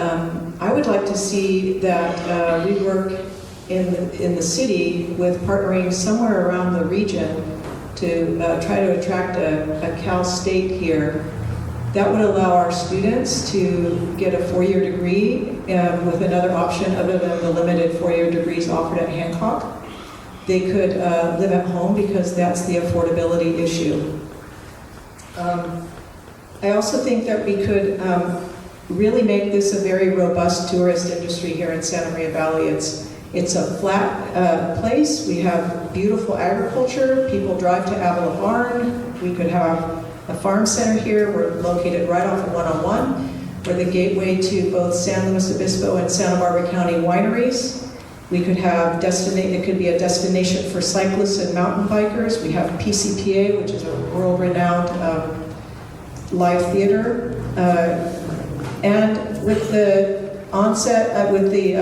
I would like to see that we work in the city with partnering somewhere around the region to try to attract a Cal State here. That would allow our students to get a 4-year degree with another option other than the limited 4-year degrees offered at Hancock. They could live at home because that's the affordability issue. I also think that we could really make this a very robust tourist industry here in Santa Maria Valley. It's a flat place. We have beautiful agriculture. People drive to Avila Barn. We could have a farm center here. We're located right off of 101. We're the gateway to both San Luis Obispo and Santa Barbara County wineries. We could have it could be a destination for cyclists and mountain bikers. We have PCPA, which is a world-renowned live theater. And with the onset, with the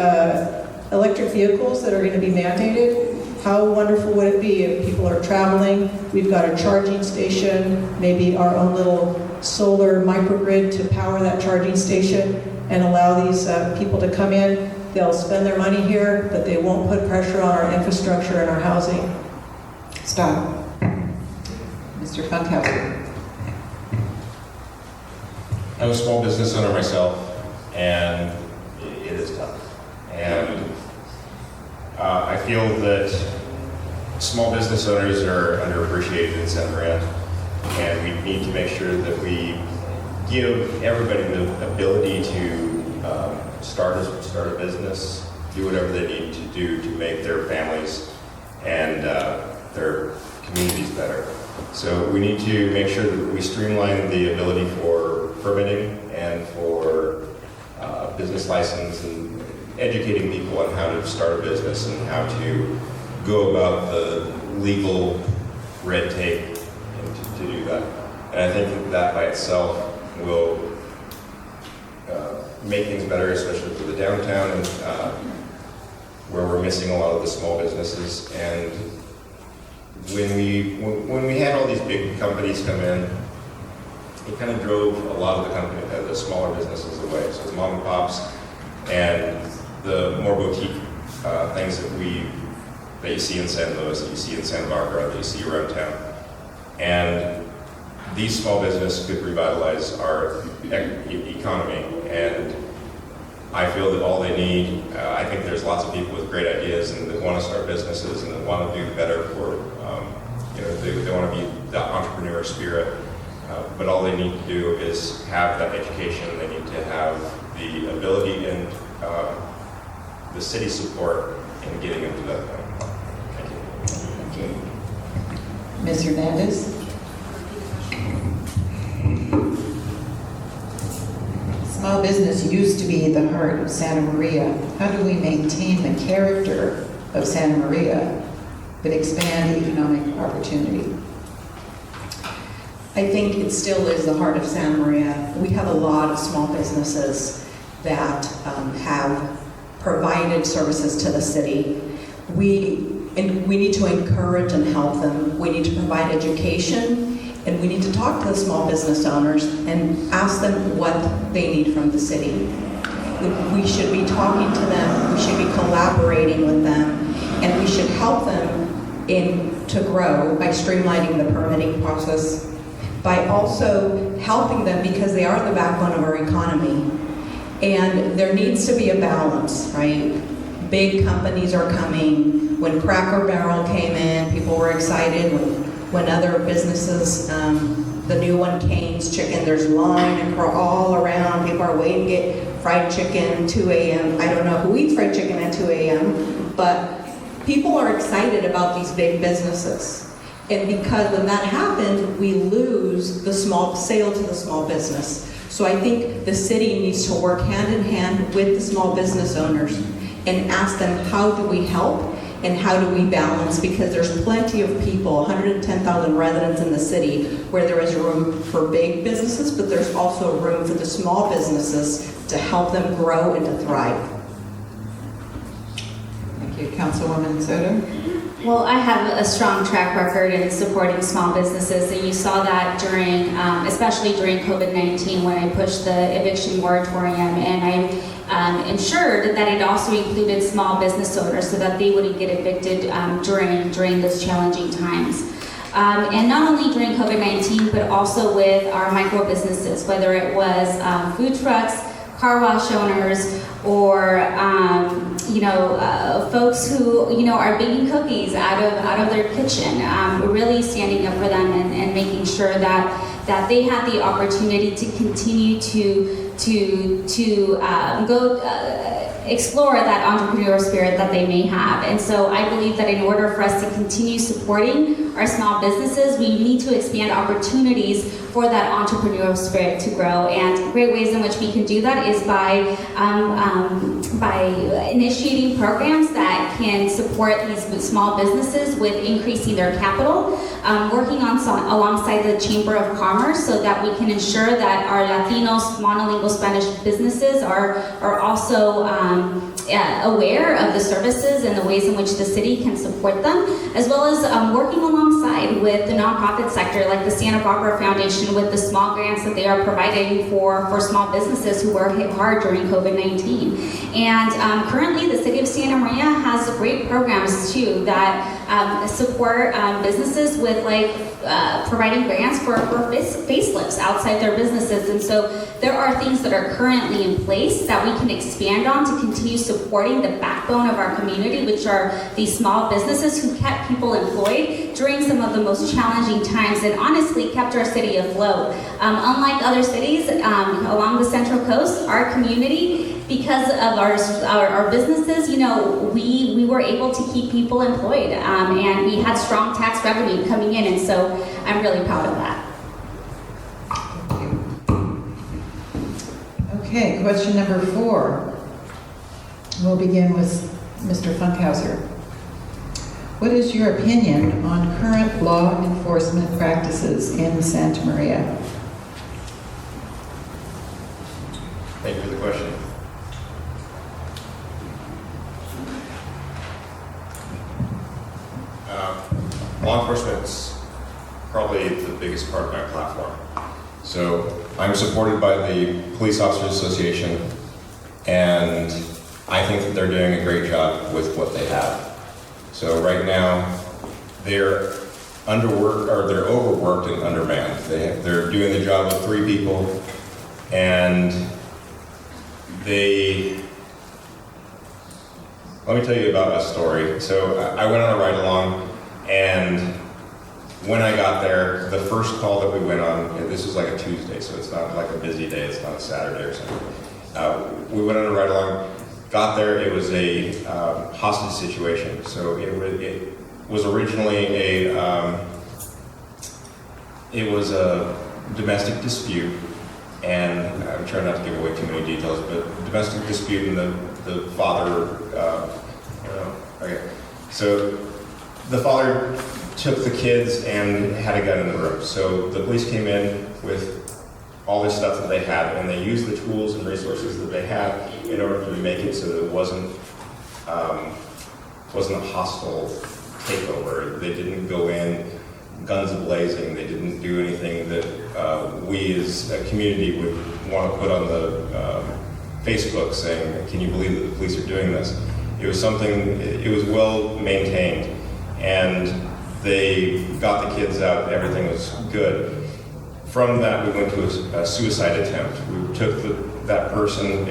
electric vehicles that are going to be mandated, how wonderful would it be if people are traveling? We've got a charging station, maybe our own little solar microgrid to power that charging station and allow these people to come in. They'll spend their money here, but they won't put pressure on our infrastructure and our housing. Stop. Mr. Funkhouser. I'm a small business owner myself, and it is tough. And I feel that small business owners are underappreciated in Santa Maria, and we need to make sure that we give everybody the ability to start a business, do whatever they need to do to make their families and their communities better. So we need to make sure that we streamline the ability for permitting and for business license and educating people on how to start a business and how to go about the legal red tape and to do that. And I think that by itself will make things better, especially for the downtown and where we're missing a lot of the small businesses. And when we had all these big companies come in, it kind of drove a lot of the smaller businesses away. So the mom and pops and the more boutique things that you see in San Luis, that you see in Santa Barbara, that you see around town. And these small businesses could revitalize our economy. And I feel that all they need, I think there's lots of people with great ideas and that want to start businesses and that want to do better for, they want to be the entrepreneur spirit. But all they need to do is have that education. They need to have the ability and the city support in getting them to that point. Thank you. Ms. Hernandez? Small business used to be the heart of Santa Maria. How do we maintain the character of Santa Maria but expand economic opportunity? I think it still is the heart of Santa Maria. We have a lot of small businesses that have provided services to the city. We need to encourage and help them. We need to provide education, and we need to talk to the small business owners and ask them what they need from the city. We should be talking to them, we should be collaborating with them, and we should help them to grow by streamlining the permitting process, by also helping them because they are the backbone of our economy. And there needs to be a balance, right? Big companies are coming. When Cracker Barrel came in, people were excited. When other businesses, the new one, Cane's Chicken, there's line all around. People are waiting to get fried chicken 2 a.m. I don't know who eats fried chicken at 2 a.m., but people are excited about these big businesses. And because when that happened, we lose the sale to the small business. So I think the city needs to work hand in hand with the small business owners and ask them, how do we help and how do we balance? Because there's plenty of people, 110,000 residents in the city, where there is room for big businesses, but there's also room for the small businesses to help them grow and to thrive. Thank you. Councilwoman Soto? Well, I have a strong track record in supporting small businesses, and you saw that during, especially during COVID-19 when I pushed the eviction moratorium, and I ensured that it also included small business owners so that they wouldn't get evicted during those challenging times. And not only during COVID-19, but also with our micro businesses, whether it was food trucks, car wash owners, or folks who are baking cookies out of their kitchen. Really standing up for them and making sure that they had the opportunity to continue to go explore that entrepreneurial spirit that they may have. And so I believe that in order for us to continue supporting our small businesses, we need to expand opportunities for that entrepreneurial spirit to grow. And great ways in which we can do that is by initiating programs that can support these small businesses with increasing their capital, working alongside the Chamber of Commerce so that we can ensure that our Latinos monolingual Spanish businesses are also aware of the services and the ways in which the city can support them, as well as working alongside with the nonprofit sector like the Santa Barbara Foundation with the small grants that they are providing for small businesses who were hit hard during COVID-19. And currently the city of Santa Maria has great programs too that support businesses with providing grants for facelifts outside their businesses. And so there are things that are currently in place that we can expand on to continue supporting the backbone of our community, which are these small businesses who kept people employed during some of the most challenging times and honestly kept our city afloat. Unlike other cities along the Central Coast, our community, because of our businesses, we were able to keep people employed, and we had strong tax revenue coming in, and so I'm really proud of that. Okay, question number 4. We'll begin with Mr. Funkhouser. What is your opinion on current law enforcement practices in Santa Maria? Thank you for the question. Law enforcement's probably the biggest part of my platform. So I'm supported by the Police Officers Association, and I think that they're doing a great job with what they have. So right now, they're underworked, or they're overworked and undermanned. They're doing the job of 3 people, and let me tell you about a story. So I went on a ride along, and when I got there, the first call that we went on, this was like a Tuesday, so it's not like a busy day, it's not a Saturday or something. We went on a ride along, got there, it was a hostage situation. So it was originally it was a domestic dispute, and I'm trying not to give away too many details, but domestic dispute, and the father, okay. So the father took the kids and had a gun in the room. So the police came in with all this stuff that they had, and they used the tools and resources that they had in order to make it so that it wasn't a hostile takeover. They didn't go in guns blazing. They didn't do anything that we as a community would want to put on the Facebook saying, "Can you believe that the police are doing this?" It was something, it was well maintained, and they got the kids out, everything was good. From that, we went to a suicide attempt. We took that person,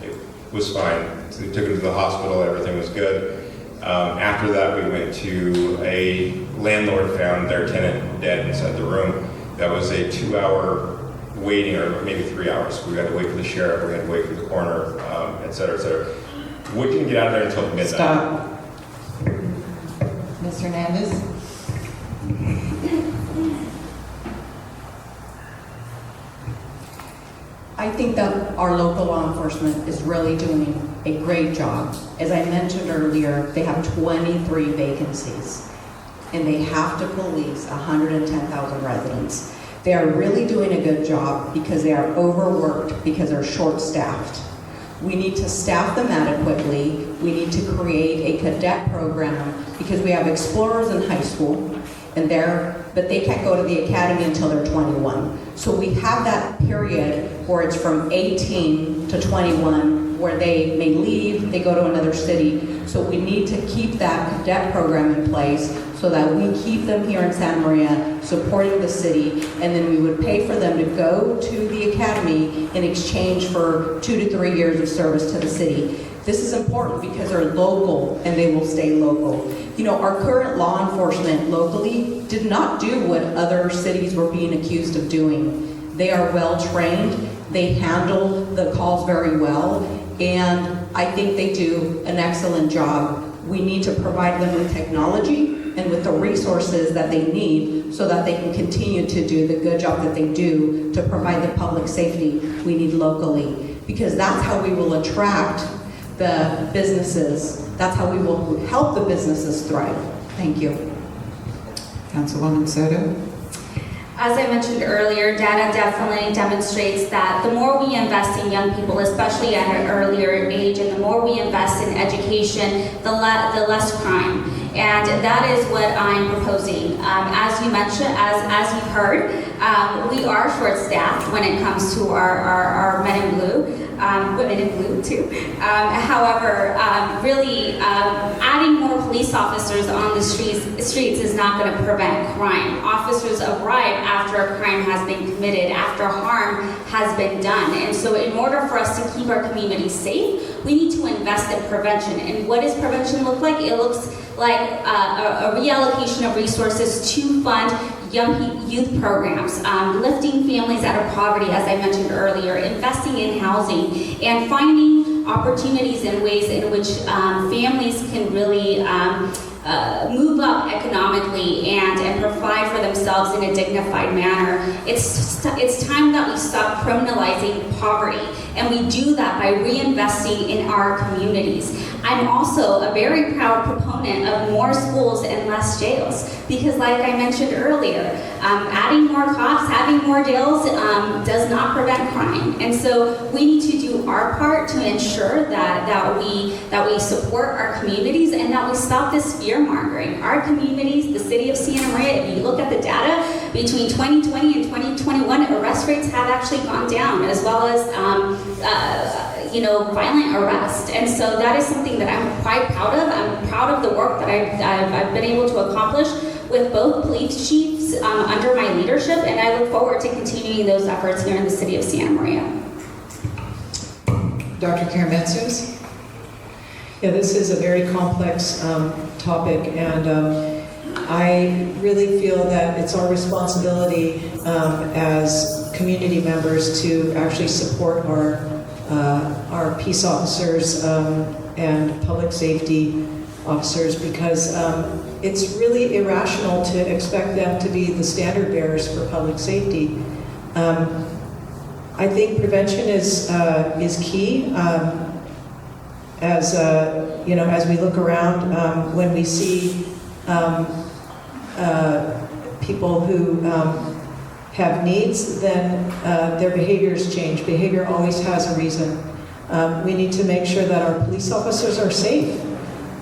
it was fine. So we took him to the hospital, everything was good. After that, we went to a landlord found their tenant dead inside the room. That was a 2-hour waiting, or maybe 3 hours. We had to wait for the sheriff, we had to wait for the coroner, et cetera, et cetera. We didn't get out of there until midnight. Stop. Ms. Hernandez? I think that our local law enforcement is really doing a great job. As I mentioned earlier, they have 23 vacancies, and they have to police 110,000 residents. They are really doing a good job because they are overworked, because they're short-staffed. We need to staff them adequately. We need to create a cadet program because we have explorers in high school, but they can't go to the academy until they're 21. So we have that period where it's from 18 to 21 where they may leave, they go to another city. So we need to keep that cadet program in place so that we keep them here in Santa Maria supporting the city, and then we would pay for them to go to the academy in exchange for 2 to 3 years of service to the city. This is important because they're local and they will stay local. You know, our current law enforcement locally did not do what other cities were being accused of doing. They are well trained, they handle the calls very well, and I think they do an excellent job. We need to provide them with technology and with the resources that they need so that they can continue to do the good job that they do to provide the public safety we need locally. Because that's how we will attract the businesses. That's how we will help the businesses thrive. Thank you. Councilwoman Soto? As I mentioned earlier, data definitely demonstrates that the more we invest in young people, especially at an earlier age, and the more we invest in education, the less crime. And that is what I'm proposing. As you mentioned, as you've heard, we are short-staffed when it comes to our men in blue. Women in blue too. However, really adding more police officers on the streets is not going to prevent crime. Officers arrive after a crime has been committed, after harm has been done. And so in order for us to keep our communities safe, we need to invest in prevention. And what does prevention look like? It looks like a reallocation of resources to fund young youth programs, lifting families out of poverty, as I mentioned earlier, investing in housing, and finding opportunities and ways in which families can really move up economically and provide for themselves in a dignified manner. It's time that we stop criminalizing poverty, and we do that by reinvesting in our communities. I'm also a very proud proponent of more schools and less jails, because like I mentioned earlier, adding more cops, having more jails does not prevent crime. And so we need to do our part to ensure that we support our communities and that we stop this fear-mongering. Our communities, the city of Santa Maria, if you look at the data, between 2020 and 2021, arrest rates have actually gone down, as well as violent arrest. And so that is something that I'm quite proud of. I'm proud of the work that I've been able to accomplish with both police chiefs under my leadership, and I look forward to continuing those efforts here in the city of Santa Maria. Dr. Karamitsos? Yeah, this is a very complex topic, and I really feel that it's our responsibility as community members to actually support our peace officers and public safety officers, because it's really irrational to expect them to be the standard bearers for public safety. I think prevention is key. As we look around, when we see people who have needs, then their behaviors change. Behavior always has a reason. We need to make sure that our police officers are safe.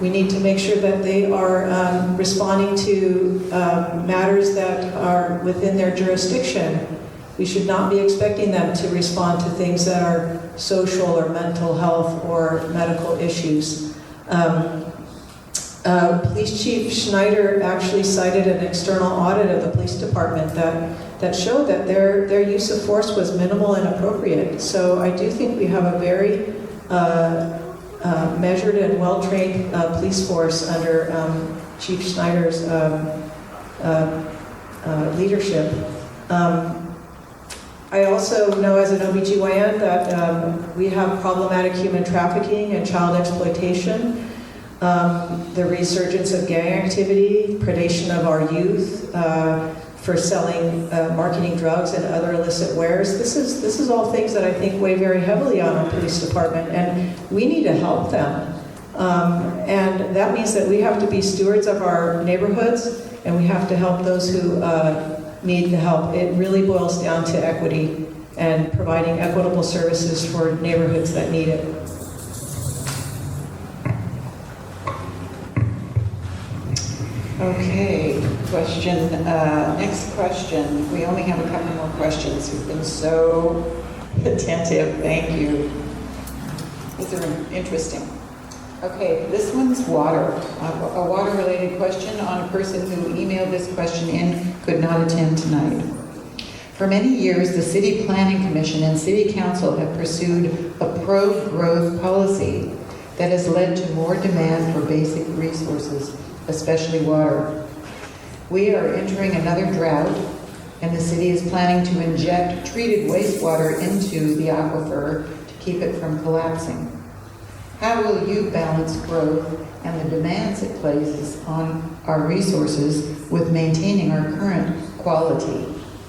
We need to make sure that they are responding to matters that are within their jurisdiction. We should not be expecting them to respond to things that are social or mental health or medical issues. Police Chief Schneider actually cited an external audit of the police department that showed that their use of force was minimal and appropriate. So I do think we have a very measured and well-trained police force under Chief Schneider's leadership. I also know as an OBGYN that we have problematic human trafficking and child exploitation, the resurgence of gang activity, predation of our youth for selling, marketing drugs and other illicit wares. This is all things that I think weigh very heavily on our police department, and we need to help them. And that means that we have to be stewards of our neighborhoods, and we have to help those who need the help. It really boils down to equity and providing equitable services for neighborhoods that need it. Okay, question, next question. We only have a couple more questions. You've been so attentive, thank you. These are interesting. Okay, this one's water. A water-related question on a person who emailed this question in, could not attend tonight. For many years, the City Planning Commission and City Council have pursued a pro-growth policy that has led to more demand for basic resources, especially water. We are entering another drought, and the city is planning to inject treated wastewater into the aquifer to keep it from collapsing. How will you balance growth and the demands it places on our resources with maintaining our current quality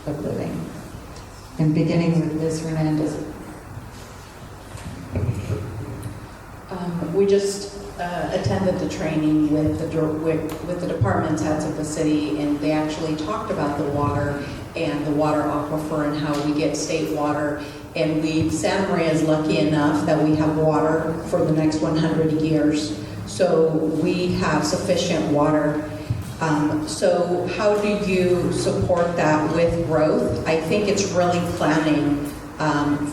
of living? And beginning with Ms. Hernandez. We just attended the training with the department heads of the city, and they actually talked about the water and the water aquifer and how we get state water. And Santa Maria is lucky enough that we have water for the next 100 years. So we have sufficient water. So how do you support that with growth? I think it's really planning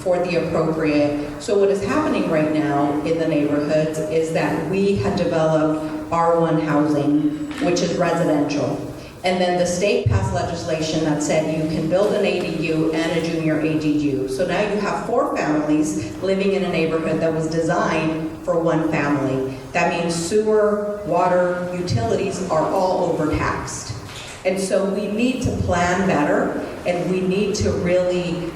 for the appropriate. So what is happening right now in the neighborhoods is that we had developed R1 housing, which is residential. And then the state passed legislation that said you can build an ADU and a junior ADU. So now you have 4 families living in a neighborhood that was designed for 1 family. That means sewer, water, utilities are all overtaxed. And so we need to plan better, and we need to really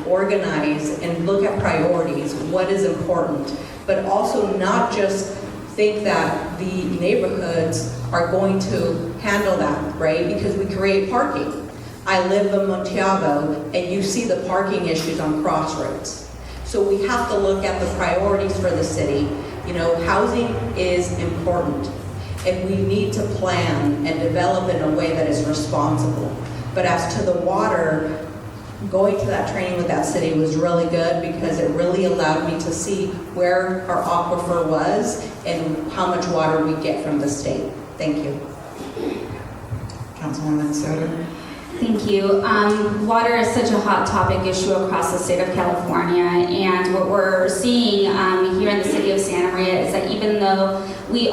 organize and look at priorities, what is important, but also not just think that the neighborhoods are going to handle that, right? Because we create parking. I live in Montiago, and you see the parking issues on Crossroads. So we have to look at the priorities for the city. You know, housing is important, and we need to plan and develop in a way that is responsible. But as to the water, going to that training with that city was really good because it really allowed me to see where our aquifer was and how much water we get from the state. Thank you. Councilwoman Soto. Thank you. Water is such a hot topic issue across the state of California, and what we're seeing here in the city of Santa Maria is that even though we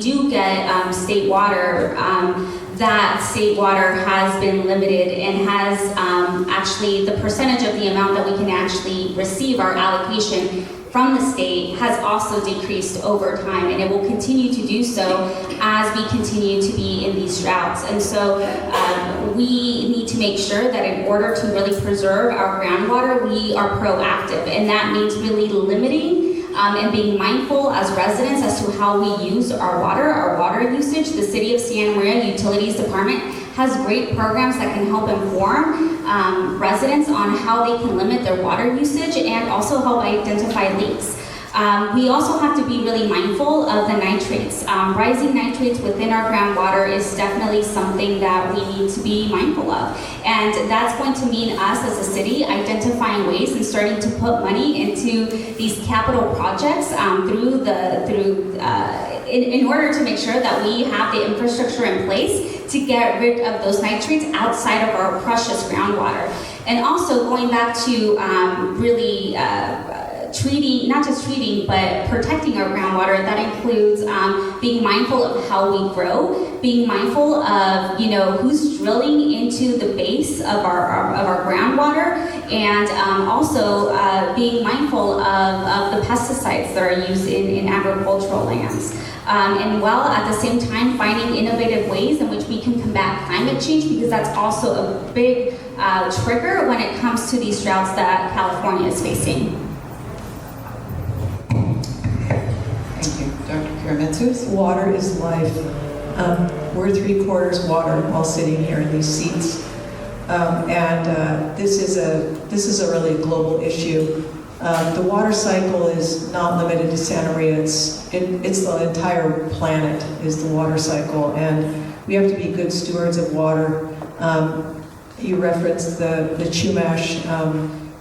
do get state water, that state water has been limited and has actually the percentage of the amount that we can actually receive our allocation from the state has also decreased over time, and it will continue to do so as we continue to be in these droughts. And so we need to make sure that in order to really preserve our groundwater, we are proactive, and that means really limiting and being mindful as residents as to how we use our water usage. The City of Santa Maria Utilities Department has great programs that can help inform residents on how they can limit their water usage and also help identify leaks. We also have to be really mindful of the nitrates. Rising nitrates within our groundwater is definitely something that we need to be mindful of. And that's going to mean us as a city identifying ways and starting to put money into these capital projects in order to make sure that we have the infrastructure in place to get rid of those nitrates outside of our precious groundwater. And also going back to really treating, not just treating, but protecting our groundwater. That includes being mindful of how we grow, being mindful of who's drilling into the base of our groundwater, and also being mindful of the pesticides that are used in agricultural lands. And while at the same time finding innovative ways in which we can combat climate change, because that's also a big trigger when it comes to these droughts that California is facing. Thank you. Dr. Karamitsos. Water is life. We're 3/4 water while sitting here in these seats. This is a really global issue. The water cycle is not limited to Santa Maria. It's the entire planet is the water cycle, and we have to be good stewards of water. You referenced the Chumash.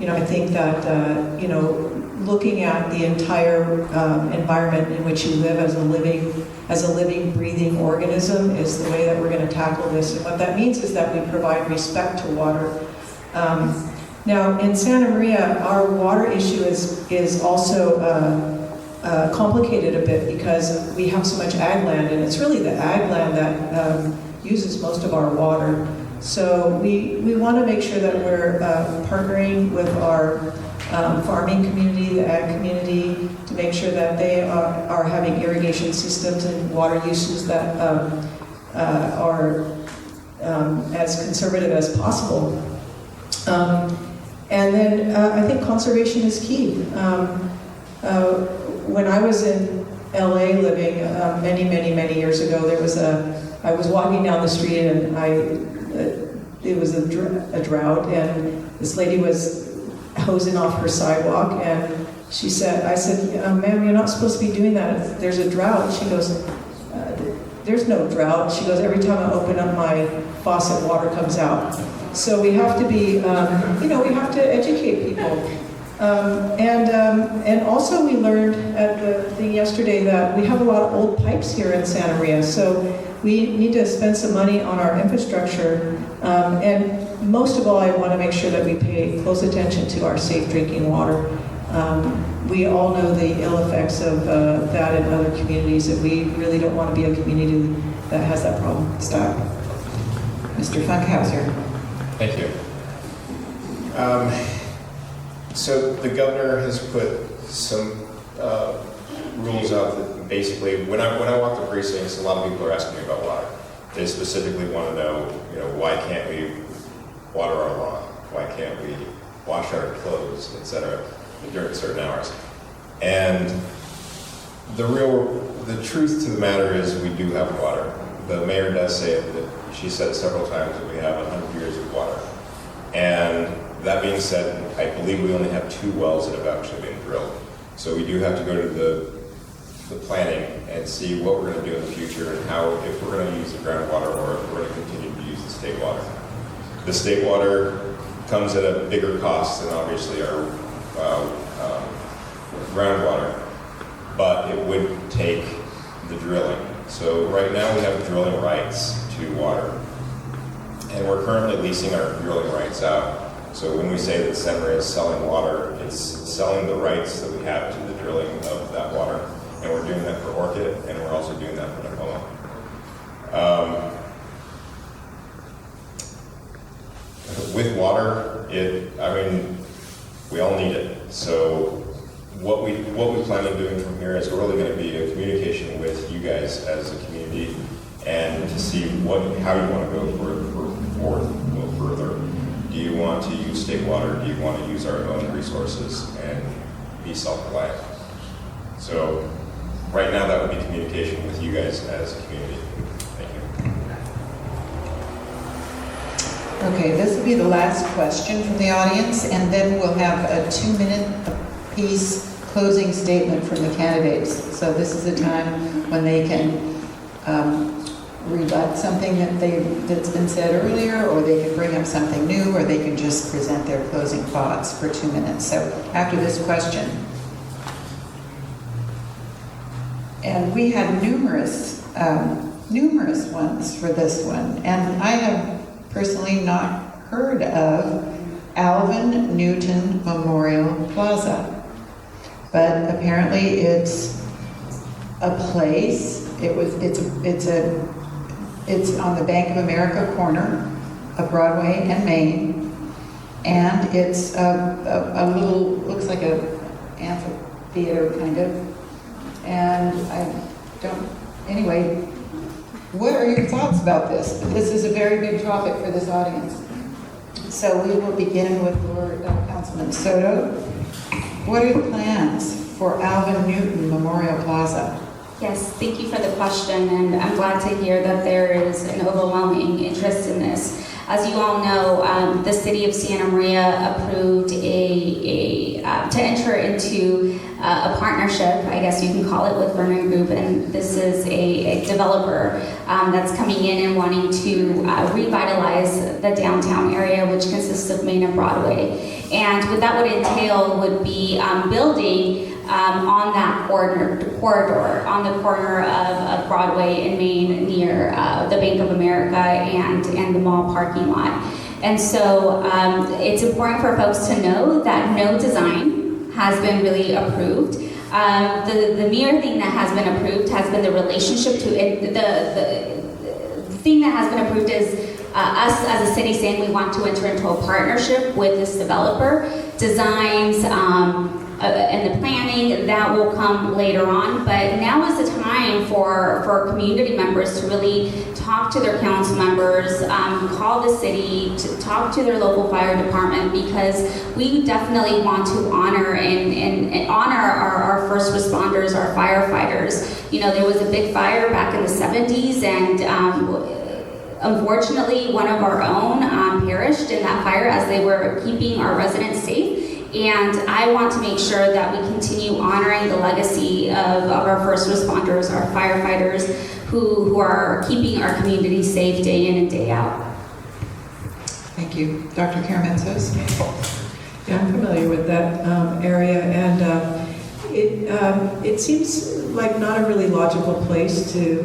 I think that looking at the entire environment in which you live as a living, breathing organism is the way that we're going to tackle this. And what that means is that we provide respect to water. Now, in Santa Maria, our water issue is also complicated a bit because we have so much ag land, and it's really the ag land that uses most of our water. So we want to make sure that we're partnering with our farming community, the ag community, to make sure that they are having irrigation systems and water uses that are as conservative as possible. And then I think conservation is key. When I was in LA living many years ago, I was walking down the street and it was a drought, and this lady was hosing off her sidewalk, and I said, ma'am, you're not supposed to be doing that. There's a drought. She goes, there's no drought. She goes, every time I open up my faucet, water comes out. So we have to be, we have to educate people. And also we learned at the thing yesterday that we have a lot of old pipes here in Santa Maria. So we need to spend some money on our infrastructure. And most of all, I want to make sure that we pay close attention to our safe drinking water. We all know the ill effects of that in other communities, and we really don't want to be a community that has that problem. Stop. Mr. Funkhouser. Thank you. So the governor has put some rules out that basically, when I walk the precincts, a lot of people are asking me about water. They specifically want to know, why can't we water our lawn? Why can't we wash our clothes, etc., during certain hours? And The truth to the matter is we do have water. The mayor does say that, she said several times that we have 100 years of water. And that being said, I believe we only have 2 wells that have actually been drilled. So we do have to go to the planning and see what we're going to do in the future and how, if we're going to use the groundwater or if we're going to continue to use the state water. The state water comes at a bigger cost than obviously our groundwater, but it would take the drilling. So right now we have drilling rights to water, and we're currently leasing our drilling rights out. So when we say that Santa Maria is selling water, it's selling the rights that we have to the drilling of that water, and we're doing that for Orchid, and we're also doing that for Tacoma. With water, we all need it. So what we plan on doing from here is we're really going to be in communication with you guys as a community, and to see how you want to go further. Do you want to use state water? Do you want to use our own resources and be self-reliant? So right now that would be communication with you guys as a community. Thank you. Okay, this will be the last question from the audience, and then we'll have a 2-minute piece closing statement from the candidates. So this is the time when they can rebut something that's been said earlier, or they can bring up something new, or they can just present their closing thoughts for 2 minutes. So after this question, and we had numerous ones for this one, and I have personally not heard of Alvin Newton Memorial Plaza. But apparently it's a place. It's on the Bank of America corner of Broadway and Main, and it's a little, looks like a amphitheater kind of. And anyway, what are your thoughts about this? This is a very big topic for this audience. So we will begin with Councilman Soto. What are the plans for Alvin Newton Memorial Plaza? Yes, thank you for the question, and I'm glad to hear that there is an overwhelming interest in this. As you all know, the city of Santa Maria approved to enter into a partnership, I guess you can call it, with Vernon Group, and this is a developer that's coming in and wanting to revitalize the downtown area, which consists of Main and Broadway. And what that would entail would be building on that corridor, on the corner of Broadway and Main, near the Bank of America and the mall parking lot. And so it's important for folks to know that no design has been really approved. The mere thing that has been approved has been the relationship to it. The thing that has been approved is us as a city saying we want to enter into a partnership with this developer. Designs and the planning, that will come later on, but now is the time for community members to really talk to their council members, call the city, to talk to their local fire department, because we definitely want to honor and honor our first responders, our firefighters. You know, there was a big fire back in the 70s, and unfortunately one of our own perished in that fire as they were keeping our residents safe. And I want to make sure that we continue honoring the legacy of our first responders, our firefighters, who are keeping our community safe day in and day out. Thank you. Dr. Karamitsos? Yeah, I'm familiar with that area, and it seems like not a really logical place to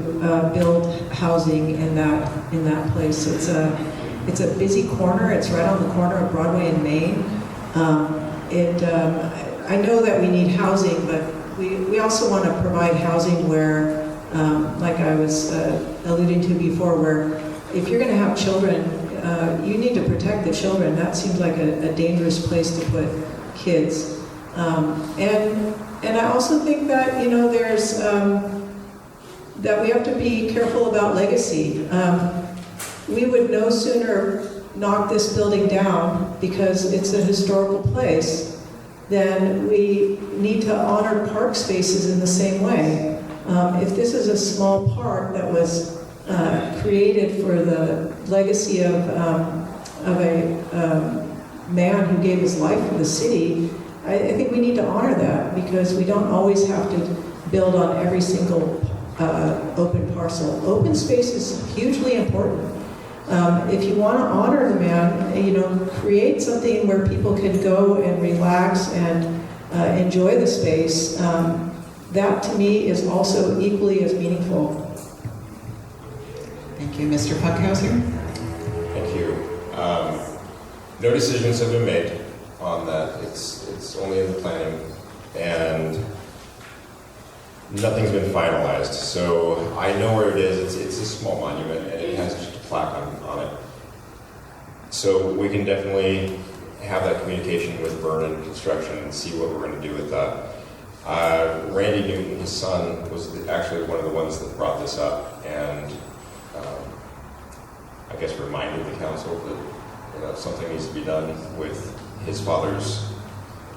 build housing in that place. It's a busy corner. It's right on the corner of Broadway and Main. I know that we need housing, but we also want to provide housing where, like I was alluding to before, where if you're going to have children, you need to protect the children. That seems like a dangerous place to put kids. And I also think that, you know, there's that we have to be careful about legacy. We would no sooner knock this building down because it's a historical place then we need to honor park spaces in the same way. If this is a small park that was created for the legacy of a man who gave his life for the city, I think we need to honor that, because we don't always have to build on every single open parcel. Open space is hugely important. If you want to honor the man, create something where people can go and relax and enjoy the space. That to me is also equally as meaningful. Thank you. Mr. Funkhouser? Thank you. No decisions have been made on that. It's only in the planning, and nothing's been finalized. So I know where it is. It's a small monument, and it has just a plaque on it. So we can definitely have that communication with Vernon Construction and see what we're going to do with that. Randy Newton, his son, was actually one of the ones that brought this up, and I guess reminded the council that something needs to be done with his father's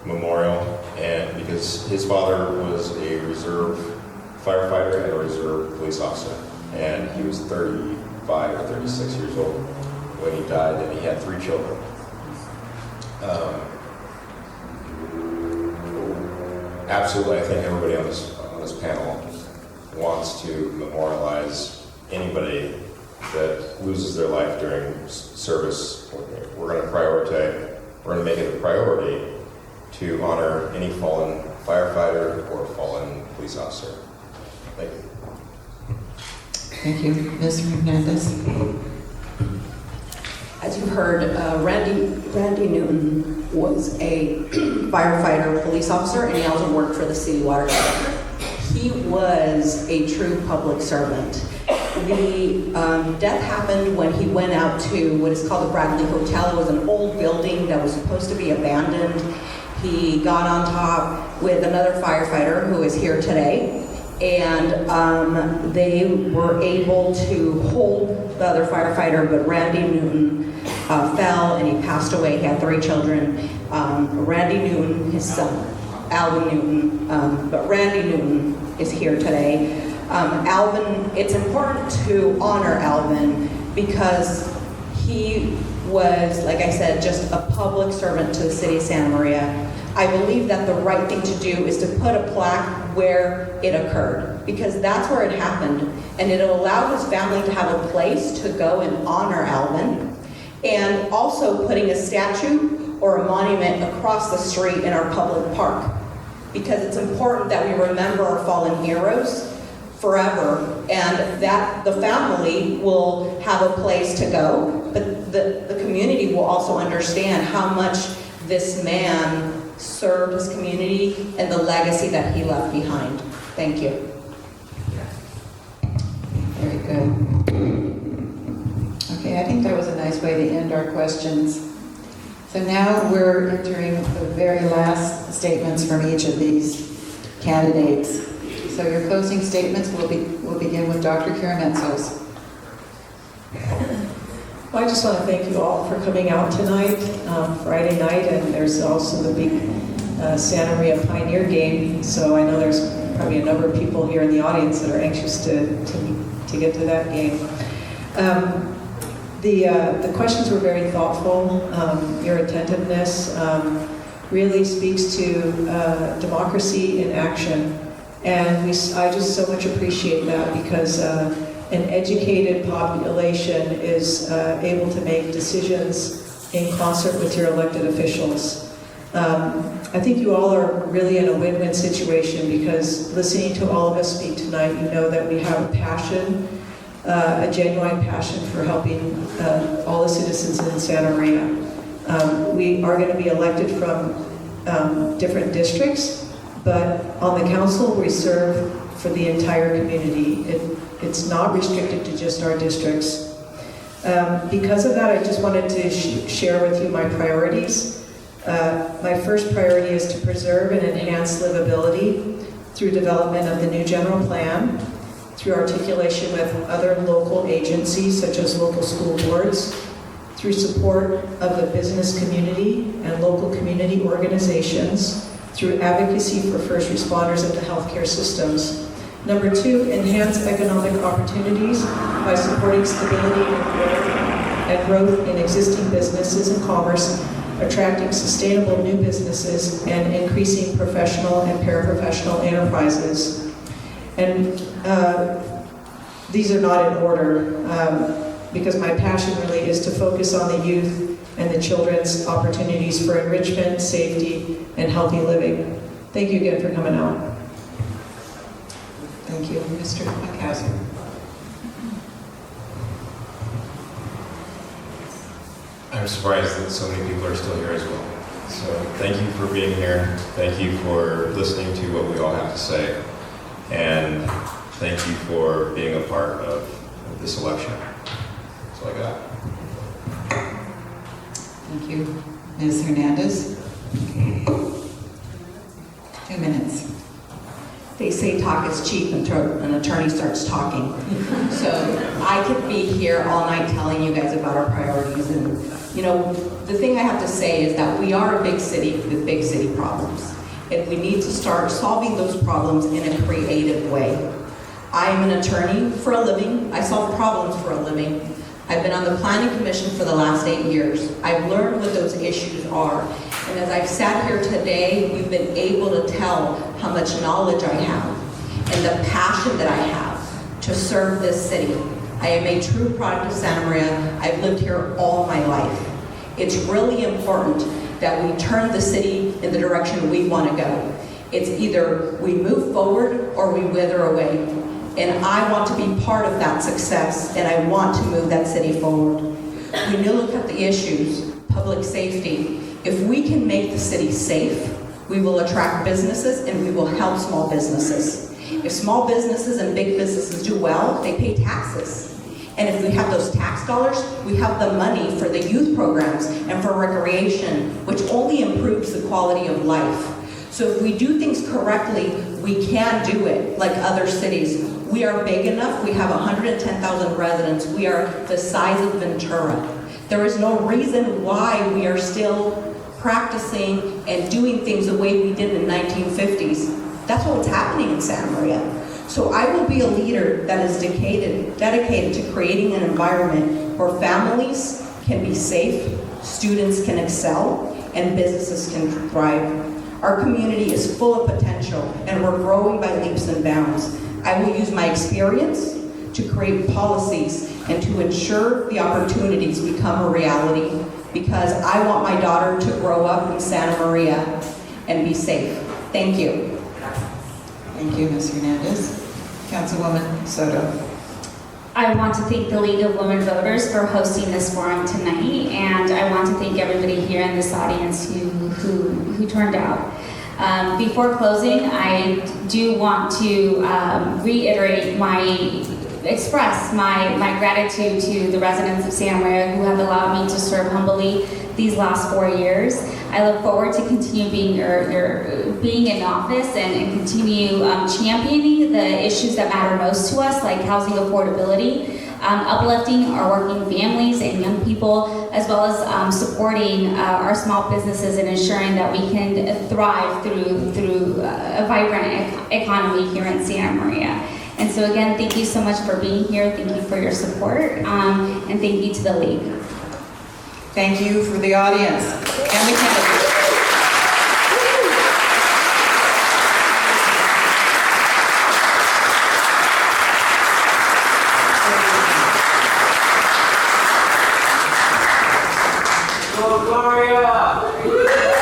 memorial, and because his father was a reserve firefighter and a reserve police officer, and he was 35 or 36 years old when he died, and he had 3 children. Absolutely, I think everybody on this panel wants to memorialize anybody that loses their life during service. We're going to prioritize, we're going to make it a priority to honor any fallen firefighter or fallen police officer. Thank you. Thank you. Ms. Hernandez? As you've heard, Randy Newton was a firefighter, police officer, and he also worked for the city water department. He was a true public servant. The death happened when he went out to what is called the Bradley Hotel. It was an old building that was supposed to be abandoned. He got on top with another firefighter who is here today, and they were able to hold the other firefighter, but Randy Newton fell and he passed away. He had 3 children. Randy Newton, his son, Alvin Newton, but Randy Newton is here today. Alvin, it's important to honor Alvin because he was, like I said, just a public servant to the city of Santa Maria. I believe that the right thing to do is to put a plaque where it occurred, because that's where it happened, and it'll allow his family to have a place to go and honor Alvin, and also putting a statue or a monument across the street in our public park, because it's important that we remember our fallen heroes forever, and that the family will have a place to go, but the community will also understand how much this man served his community and the legacy that he left behind. Thank you. Very good. Okay, I think that was a nice way to end our questions. So now we're entering the very last statements from each of these candidates. So your closing statements will begin with Dr. Karamitsos. Well, I just want to thank you all for coming out tonight, Friday night, and there's also the big Santa Maria Pioneer game, so I know there's probably a number of people here in the audience that are anxious to get to that game. The questions were very thoughtful. Your attentiveness really speaks to democracy in action, and I just so much appreciate that, because an educated population is able to make decisions in concert with your elected officials. I think you all are really in a win-win situation, because listening to all of us speak tonight, you know that we have a passion, a genuine passion for helping all the citizens in Santa Maria. We are going to be elected from different districts, but on the council we serve for the entire community. It's not restricted to just our districts. Because of that, I just wanted to share with you my priorities. My first priority is to preserve and enhance livability through development of the new general plan, through articulation with other local agencies such as local school boards, through support of the business community and local community organizations, through advocacy for first responders and the healthcare systems. Number 2, enhance economic opportunities by supporting stability and growth in existing businesses and commerce, attracting sustainable new businesses, and increasing professional and paraprofessional enterprises. And these are not in order, because my passion really is to focus on the youth and the children's opportunities for enrichment, safety, and healthy living. Thank you again for coming out. Thank you, Mr. Funkhouser. I'm surprised that so many people are still here as well. So thank you for being here. Thank you for listening to what we all have to say. And thank you for being a part of this election. That's all I got. Thank you. Ms. Hernandez? 2 minutes. They say talk is cheap until an attorney starts talking. So I could be here all night telling you guys about our priorities. And, you know, the thing I have to say is that we are a big city with big city problems. And we need to start solving those problems in a creative way. I am an attorney for a living. I solve problems for a living. I've been on the Planning Commission for the last 8 years. I've learned what those issues are. And as I've sat here today, you've been able to tell how much knowledge I have and the passion that I have to serve this city. I am a true product of Santa Maria. I've lived here all my life. It's really important that we turn the city in the direction we want to go. It's either we move forward or we wither away. And I want to be part of that success, and I want to move that city forward. We need to look at the issues, public safety. If we can make the city safe, we will attract businesses and we will help small businesses. If small businesses and big businesses do well, they pay taxes. And if we have those tax dollars, we have the money for the youth programs and for recreation, which only improves the quality of life. So if we do things correctly, we can do it like other cities. We are big enough. We have 110,000 residents. We are the size of Ventura. There is no reason why we are still practicing and doing things the way we did in the 1950s. That's what's happening in Santa Maria. So I will be a leader that is dedicated to creating an environment where families can be safe, students can excel, and businesses can thrive. Our community is full of potential, and we're growing by leaps and bounds. I will use my experience to create policies and to ensure the opportunities become a reality, because I want my daughter to grow up in Santa Maria and be safe. Thank you. Thank you, Ms. Hernandez. Councilwoman Soto. I want to thank the League of Women Voters for hosting this forum tonight, and I want to thank everybody here in this audience who turned out. Before closing, I do want to express my gratitude to the residents of Santa Maria who have allowed me to serve humbly these last 4 years. I look forward to continue being in office and continue championing the issues that matter most to us, like housing affordability, uplifting our working families and young people, as well as supporting our small businesses and ensuring that we can thrive through a vibrant economy here in Santa Maria. And so again, thank you so much for being here. Thank you for your support, and thank you to the League. Thank you for the audience and the candidates. Gloria!